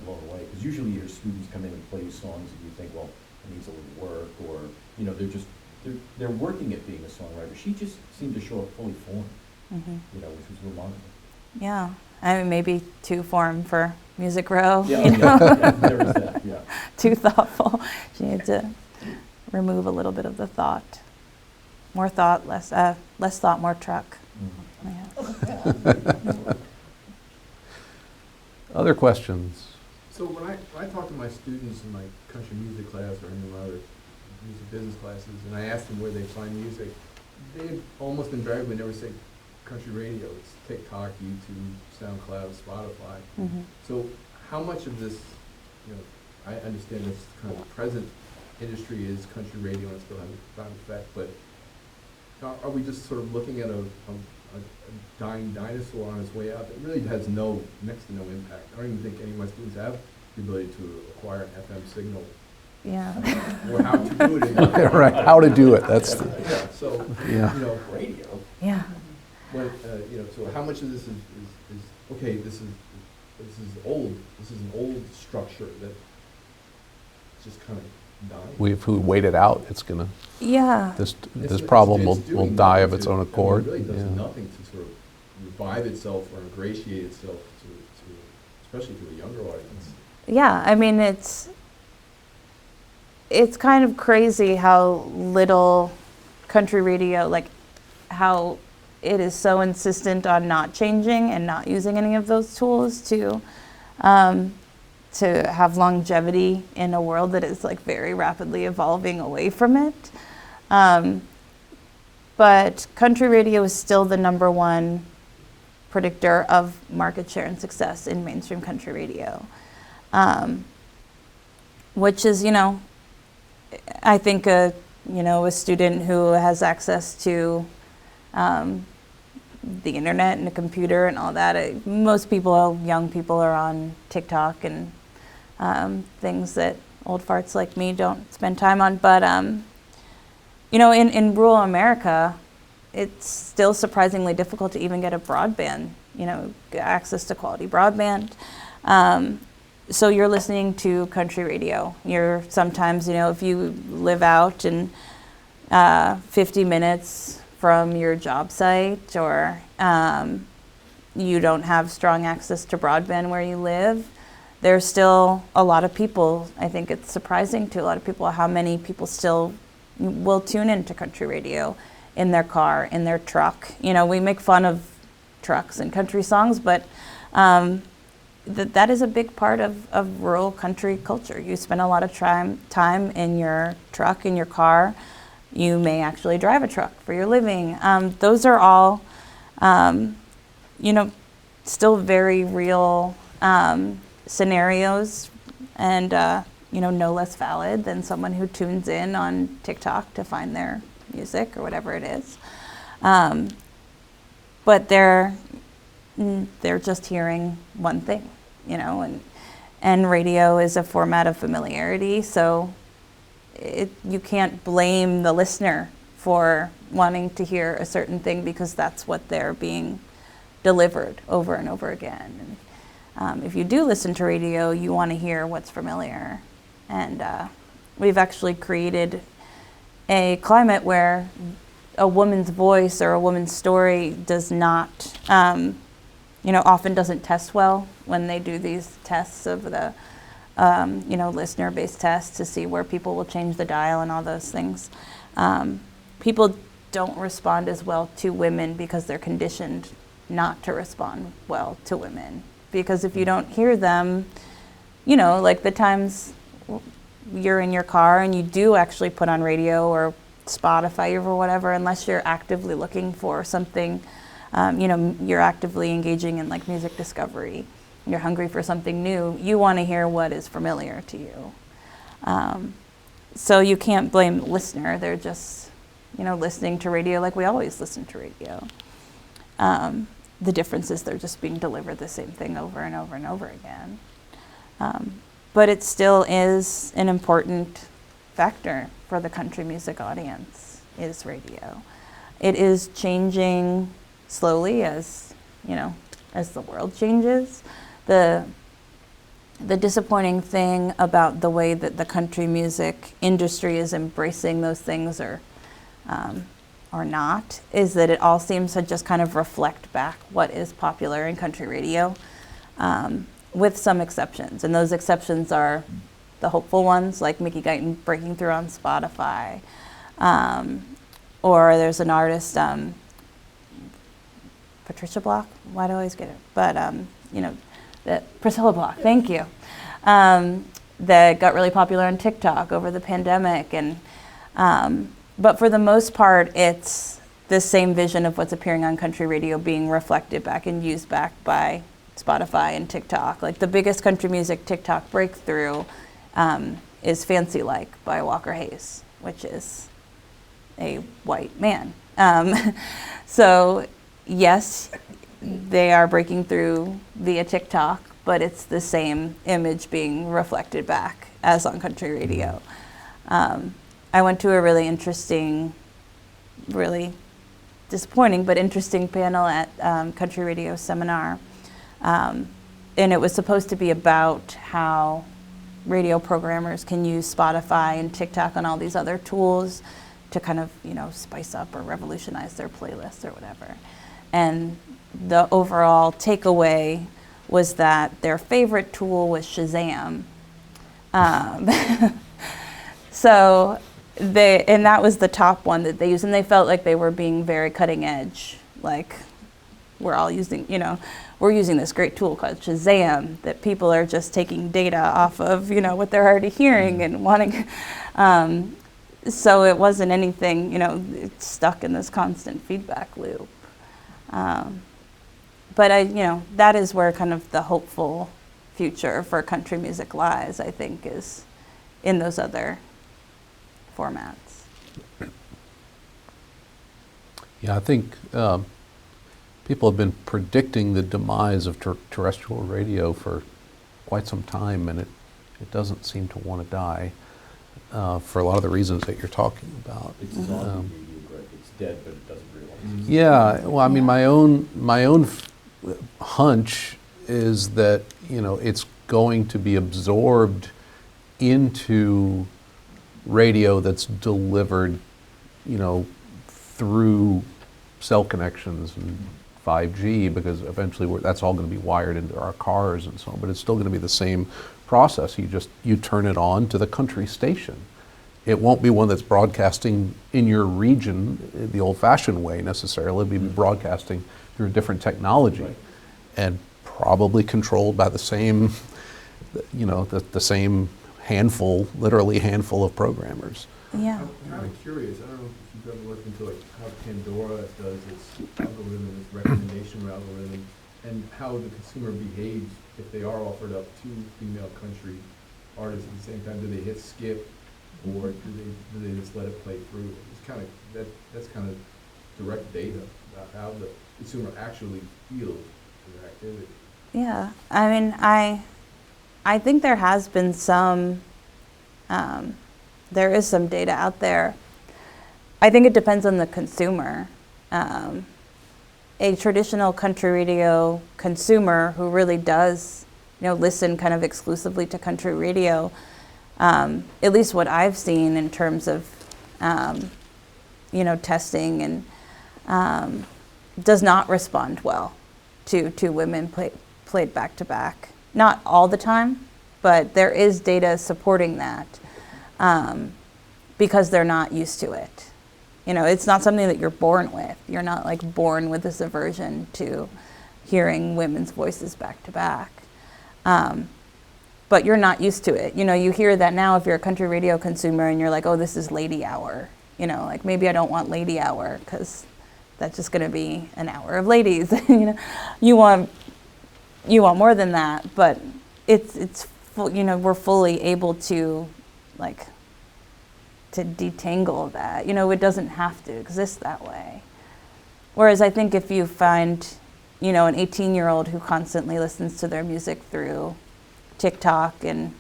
blown away. Because usually your students come in and play songs and you think, well, it needs a little work, or they're working at being a songwriter. She just seemed to show up fully formed, which was remarkable. Yeah, I mean, maybe too formed for Music Row. Yeah, yeah, there was that. Yeah. Too thoughtful. She had to remove a little bit of the thought. More thought, less thought, more truck. Yeah. Other questions? So when I talk to my students in my country music class or any of my other music business classes, and I ask them where they find music, they almost invariably never say country radio. It's TikTok, YouTube, SoundCloud, Spotify. So how much of this, I understand this kind of present industry is country radio and it still has a profound effect, but are we just sort of looking at a dying dinosaur on its way out that really has next to no impact? I don't even think any of my students have the ability to acquire an FM signal. Yeah. Or how to do it. Right, how to do it, that's the, Yeah, so, Radio. Yeah. when, so how much of this is okay, this is old, this is an old structure that just kind of dying. if we wait it out, it's gonna, Yeah. this problem will doing die of nothing its to- own accord. It really does Yeah. nothing to sort of revive itself or ingratiate itself to especially to a younger audience. Yeah, I mean, it's kind of crazy how little country radio, like how it is so insistent on not changing and not using any of those tools to have longevity in a world that is like very rapidly evolving away from it. But country radio is still the #1 predictor of market share and success in mainstream country radio. Which is, I think a student who has access to the internet and a computer and all that. Most people, young people, are on TikTok and things that old farts like me don't spend time on. But you know, in rural America, it's still surprisingly difficult to even get a broadband, you know, access to quality broadband. So you're listening to country radio. You're sometimes, you know, if you live out in 50 minutes from your job site, or you don't have strong access to broadband where you live, there's still a lot of people. I think it's surprising to a lot of people how many people still will tune into country radio in their car, in their truck. You know, we make fun of trucks and country songs, but that is a big part of rural country culture. You spend a lot of time in your truck, in your car. You may actually drive a truck for your living. Those are all, you know, still very real scenarios, and you know, no less valid than someone who tunes in on TikTok to find their music or whatever it is. But they're just hearing one thing, you know, and radio is a format of familiarity, so you can't blame the listener for wanting to hear a certain thing, because that's what they're being delivered over and over again. And if you do listen to radio, you want to hear what's familiar. And we've actually created a climate where a woman's voice or a woman's story does not, you know, often doesn't test well when they do these tests of the, you know, listener-based tests to see where people will change the dial and all those things. People don't respond as well to women because they're conditioned not to respond well to women. Because if you don't hear them, you know, like the times you're in your car and you do actually put on radio or Spotify or whatever, unless you're actively looking for something, you know, you're actively engaging in like music discovery, you're hungry for something new, you want to hear what is familiar to you. So you can't blame the listener. They're just, you know, listening to radio like we always listen to radio. The difference is they're just being delivered the same thing over and over and over again. But it still is an important factor for the country music audience, is radio. It is changing slowly as, you know, as the world changes. The disappointing thing about the way that the country music industry is embracing those things or not, is that it all seems to just kind of reflect back what is popular in country radio, with some exceptions. And those exceptions are the hopeful ones, like Mickey Guyton breaking through on Spotify, or there's an artist, Patricia Block, why do I always get it? But, you know, Priscilla Block, thank you, that got really popular on TikTok over the pandemic. And but for the most part, it's the same vision of what's appearing on country radio being reflected back and used back by Spotify and TikTok. Like the biggest country music TikTok breakthrough is Fancy Like by Walker Hayes, which is a white man. So yes, they are breaking through via TikTok, but it's the same image being reflected back as on country radio. I went to a really interesting, really disappointing, but interesting panel at Country Radio Seminar. And it was supposed to be about how radio programmers can use Spotify and TikTok and all these other tools to kind of, you know, spice up or revolutionize their playlists or whatever. And the overall takeaway was that their favorite tool was Shazam. So and that was the top one that they used, and they felt like they were being very cutting edge. Like, we're all using, you know, we're using this great tool called Shazam that people are just taking data off of, you know, what they're already hearing and wanting. So it wasn't anything, you know, it's stuck in this constant feedback loop. But you know, that is where kind of the hopeful future for country music lies, I think, is in those other formats. Yeah, I think people have been predicting the demise of terrestrial radio for quite some time, and It doesn't seem to want to die for a lot of the reasons that you're talking about. It's a zombie media, Greg. It's dead, but it doesn't realize it. Yeah, well, I mean, my own hunch is that, you know, it's going to be absorbed into radio that's delivered, you know, through cell connections and 5G, because eventually that's all going to be wired into our cars and so on. But it's still going to be the same process. You turn it on to the country station. It won't be one that's broadcasting in your region the old-fashioned way necessarily. It'll be broadcasting through a different technology, Right. and probably controlled by the same, you know, the same handful, literally handful of programmers. Yeah. I'm kind of curious, I don't know if you've ever looked into like how Pandora does its algorithm, its recommendation algorithm, and how the consumer behaves if they are offered up two female country artists at the same time. Do they hit skip, or do they just let it play through? It's kind of, that's kind of direct data about how the consumer actually feels their activity. Yeah, I mean, I think there has been some, there is some data out there. I think it depends on the consumer. A traditional country radio consumer who really does, you know, listen kind of exclusively to country radio, at least what I've seen in terms of, you know, testing, and does not respond well to women played back to back. Not all the time, but there is data supporting that, because they're not used to it. You know, it's not something that you're born with. You're not like born with this aversion to hearing women's voices back to back. But you're not used to it. You know, you hear that now if you're a country radio consumer and you're like, oh, this is lady hour. You know, like maybe I don't want lady hour because that's just going to be an hour of ladies. You know, you want more than that, but it's you know, we're fully able to like to detangle that. You know, it doesn't have to exist that way. Whereas I think if you find, you know, an 18-year-old who constantly listens to their music through TikTok, and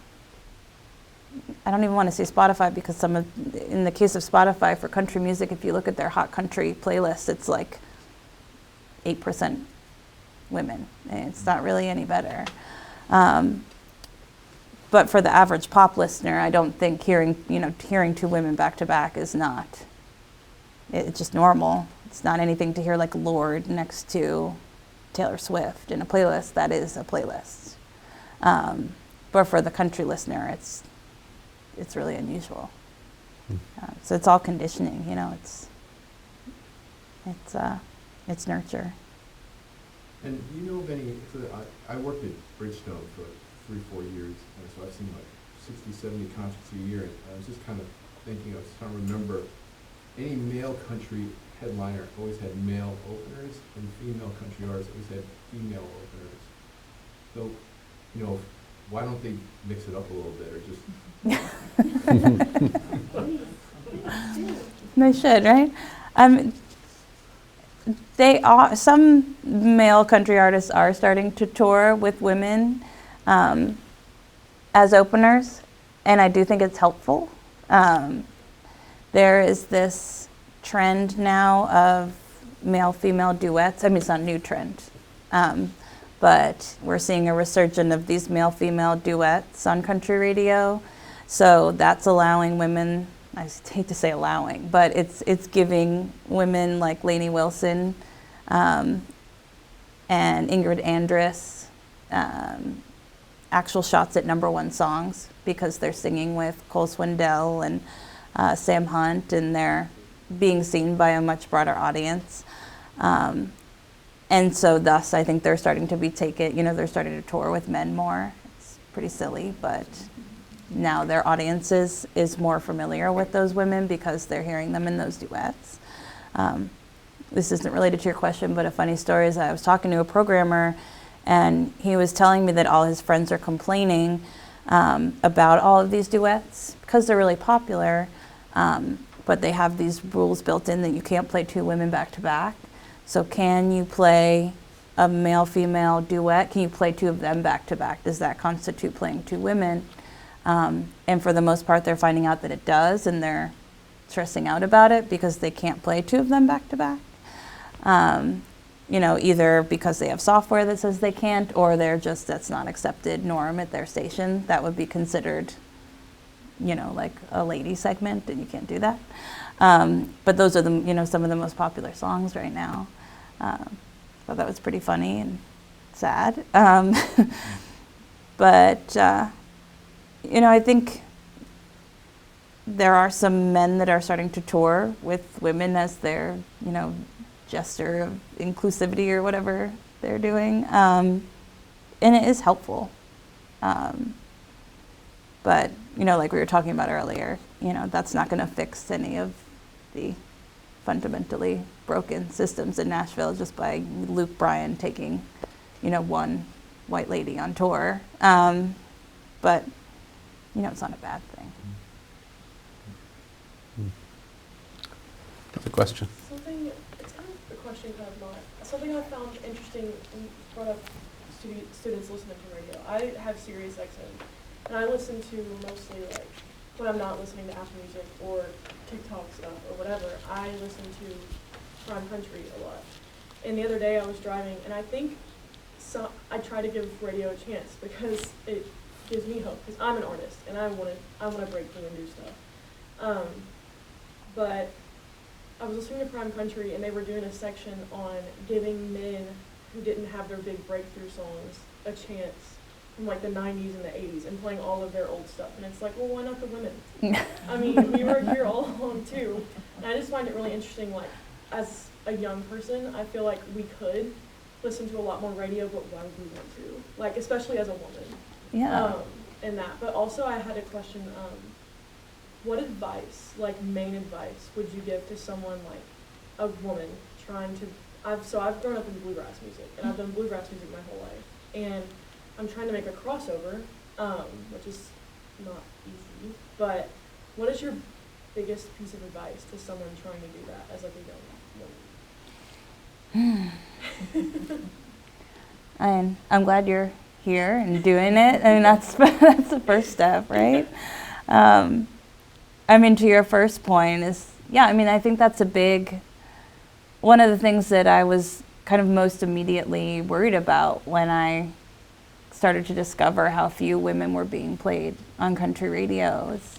I don't even want to say Spotify, because in the case of Spotify for country music, if you look at their hot country playlist, it's like 8% women. And it's not really any better. But for the average pop listener, I don't think hearing two women back to back is not, it's just normal. It's not anything to hear like Lorde next to Taylor Swift in a playlist. That is a playlist. But for the country listener, it's really unusual. So it's all conditioning, you know. It's nurture. And you know of any, so I worked at Bridgestone for like 3-4 years, and so I've seen like 60, 70 concerts a year, and I was just kind of thinking, I was trying to remember, any male country headliner always had male openers, and female country artists always had female openers. So, you know, why don't they mix it up a little bit, or just... They should, right? Some male country artists are starting to tour with women as openers, and I do think it's helpful. There is this trend now of male-female duets. I mean, it's not a new trend, but we're seeing a resurgence of these male-female duets on country radio. So that's allowing women, I hate to say allowing, but it's giving women like Lainey Wilson and Ingrid Andress actual shots at #1 songs, because they're singing with Cole Swindell and Sam Hunt, and they're being seen by a much broader audience. And so thus, I think they're starting to be taken, they're starting to tour with men more. It's pretty silly, but now their audiences is more familiar with those women because they're hearing them in those duets. This isn't related to your question, but a funny story is I was talking to a programmer, and he was telling me that all his friends are complaining about all of these duets because they're really popular, but they have these rules built in that you can't play two women back to back. So can you play a male-female duet? Can you play two of them back to back? Does that constitute playing two women? And for the most part, they're finding out that it does, and they're stressing out about it because they can't play two of them back to back. You know, either because they have software that says they can't, or they're just, that's not accepted norm at their station. That would be considered, you know, like a lady segment, and you can't do that. But those are the, you know, some of the most popular songs right now. Thought that was pretty funny and sad. But, you know, I think there are some men that are starting to tour with women as their, you know, gesture of inclusivity or whatever they're doing. And it is helpful. But, you know, like we were talking about earlier, you know, that's not going to fix any of the fundamentally broken systems in Nashville just by Luke Bryan taking, you know, one white lady on tour. But, you know, it's not a bad thing. Another question. Something, it's kind of a question, kind of not. Something I found interesting when you brought up students listening to radio. I have Sirius XM, and I listen to mostly, like, when I'm not listening to Apple Music or TikTok stuff or whatever, I listen to Prime Country a lot. And the other day I was driving, and I think I try to give radio a chance because it gives me hope, because I'm an artist and I want to break through and do stuff. But I was listening to Prime Country, and they were doing a section on giving men who didn't have their big breakthrough songs a chance from like the 90s and the 80s, and playing all of their old stuff. And it's like, well, why not the women? I mean, we were here all along too. And I just find it really interesting, like, as a young person, I feel like we could listen to a lot more radio, but why would we want to? Like, especially as a woman. Yeah. And that. But also I had a question, what advice, like main advice, would you give to someone, like a woman trying to, I've grown up in bluegrass music, and I've done bluegrass music my whole life, and I'm trying to make a crossover, which is not easy, but what is your biggest piece of advice to someone trying to do that as like a young woman? And I'm glad you're here and doing it. I mean, that's the first step, right? I mean, to your first point is, yeah, I mean, I think that's one of the things that I was kind of most immediately worried about when I started to discover how few women were being played on country radio is,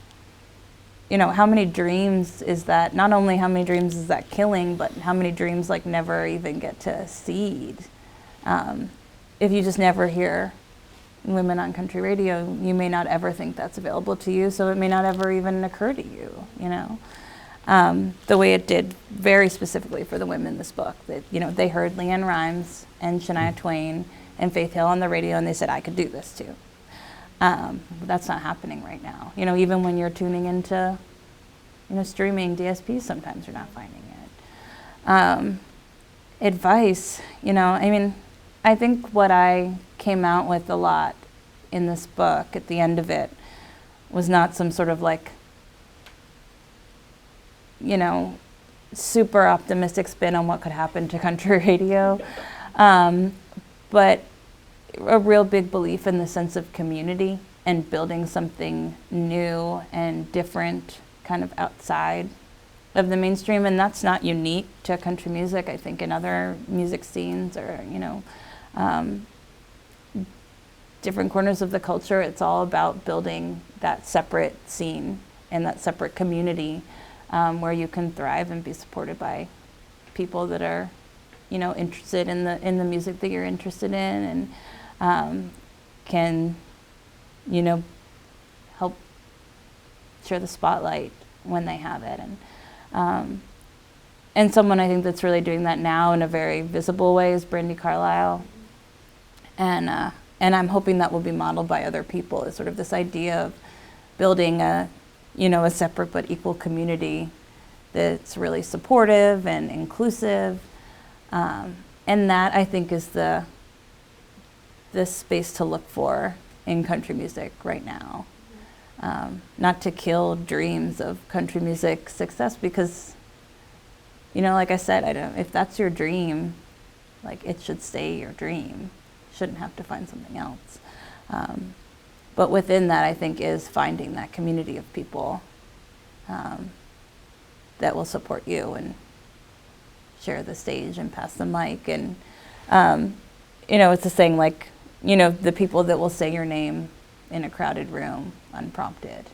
you know, how many dreams is that, not only how many dreams is that killing, but how many dreams like never even get to seed. If you just never hear women on country radio, you may not ever think that's available to you, so it may not ever even occur to you, you know. The way it did very specifically for the women in this book, that, you know, they heard Leanne Rimes and Shania Twain and Faith Hill on the radio, and they said, I could do this too. That's not happening right now. You know, even when you're tuning into, you know, streaming DSPs, sometimes you're not finding it. Advice, you know, I mean, I think what I came out with a lot in this book at the end of it was not some sort of like, you know, super optimistic spin on what could happen to country radio, but a real big belief in the sense of community and building something new and different kind of outside of the mainstream. And that's not unique to country music. I think in other music scenes or, you know, different corners of the culture, it's all about building that separate scene and that separate community where you can thrive and be supported by people that are, you know, interested in the music that you're interested in, and can, you know, help share the spotlight when they have it. And someone I think that's really doing that now in a very visible way is Brandi Carlile. And I'm hoping that will be modeled by other people, is sort of this idea of building a, you know, a separate but equal community that's really supportive and inclusive. And that, I think, is the space to look for in country music right now. Not to kill dreams of country music success, because, you know, like I said, if that's your dream, like, it should stay your dream. You shouldn't have to find something else. But within that, I think, is finding that community of people that will support you and share the stage and pass the mic. And, it's a saying like, the people that will say your name in a crowded room unprompted.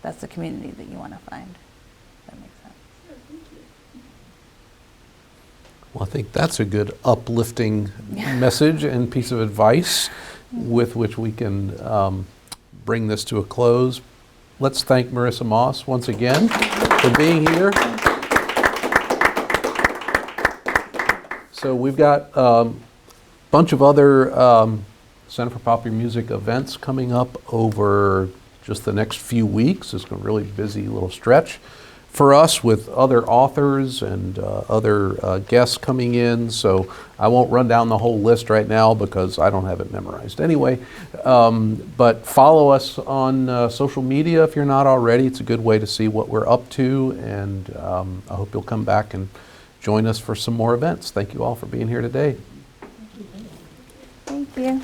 That's the community that you want to find. That makes sense. Yeah, thank you. Well, I think that's a good uplifting message and piece of advice with which we can bring this to a close. Let's thank Marissa Moss once again for being here. So we've got a bunch of other Center for Popular Music events coming up over just the next few weeks. It's a really busy little stretch for us with other authors and other guests coming in. So I won't run down the whole list right now because I don't have it memorized anyway. But follow us on social media if you're not already. It's a good way to see what we're up to. And I hope you'll come back and join us for some more events. Thank you all for being here today. Thank you.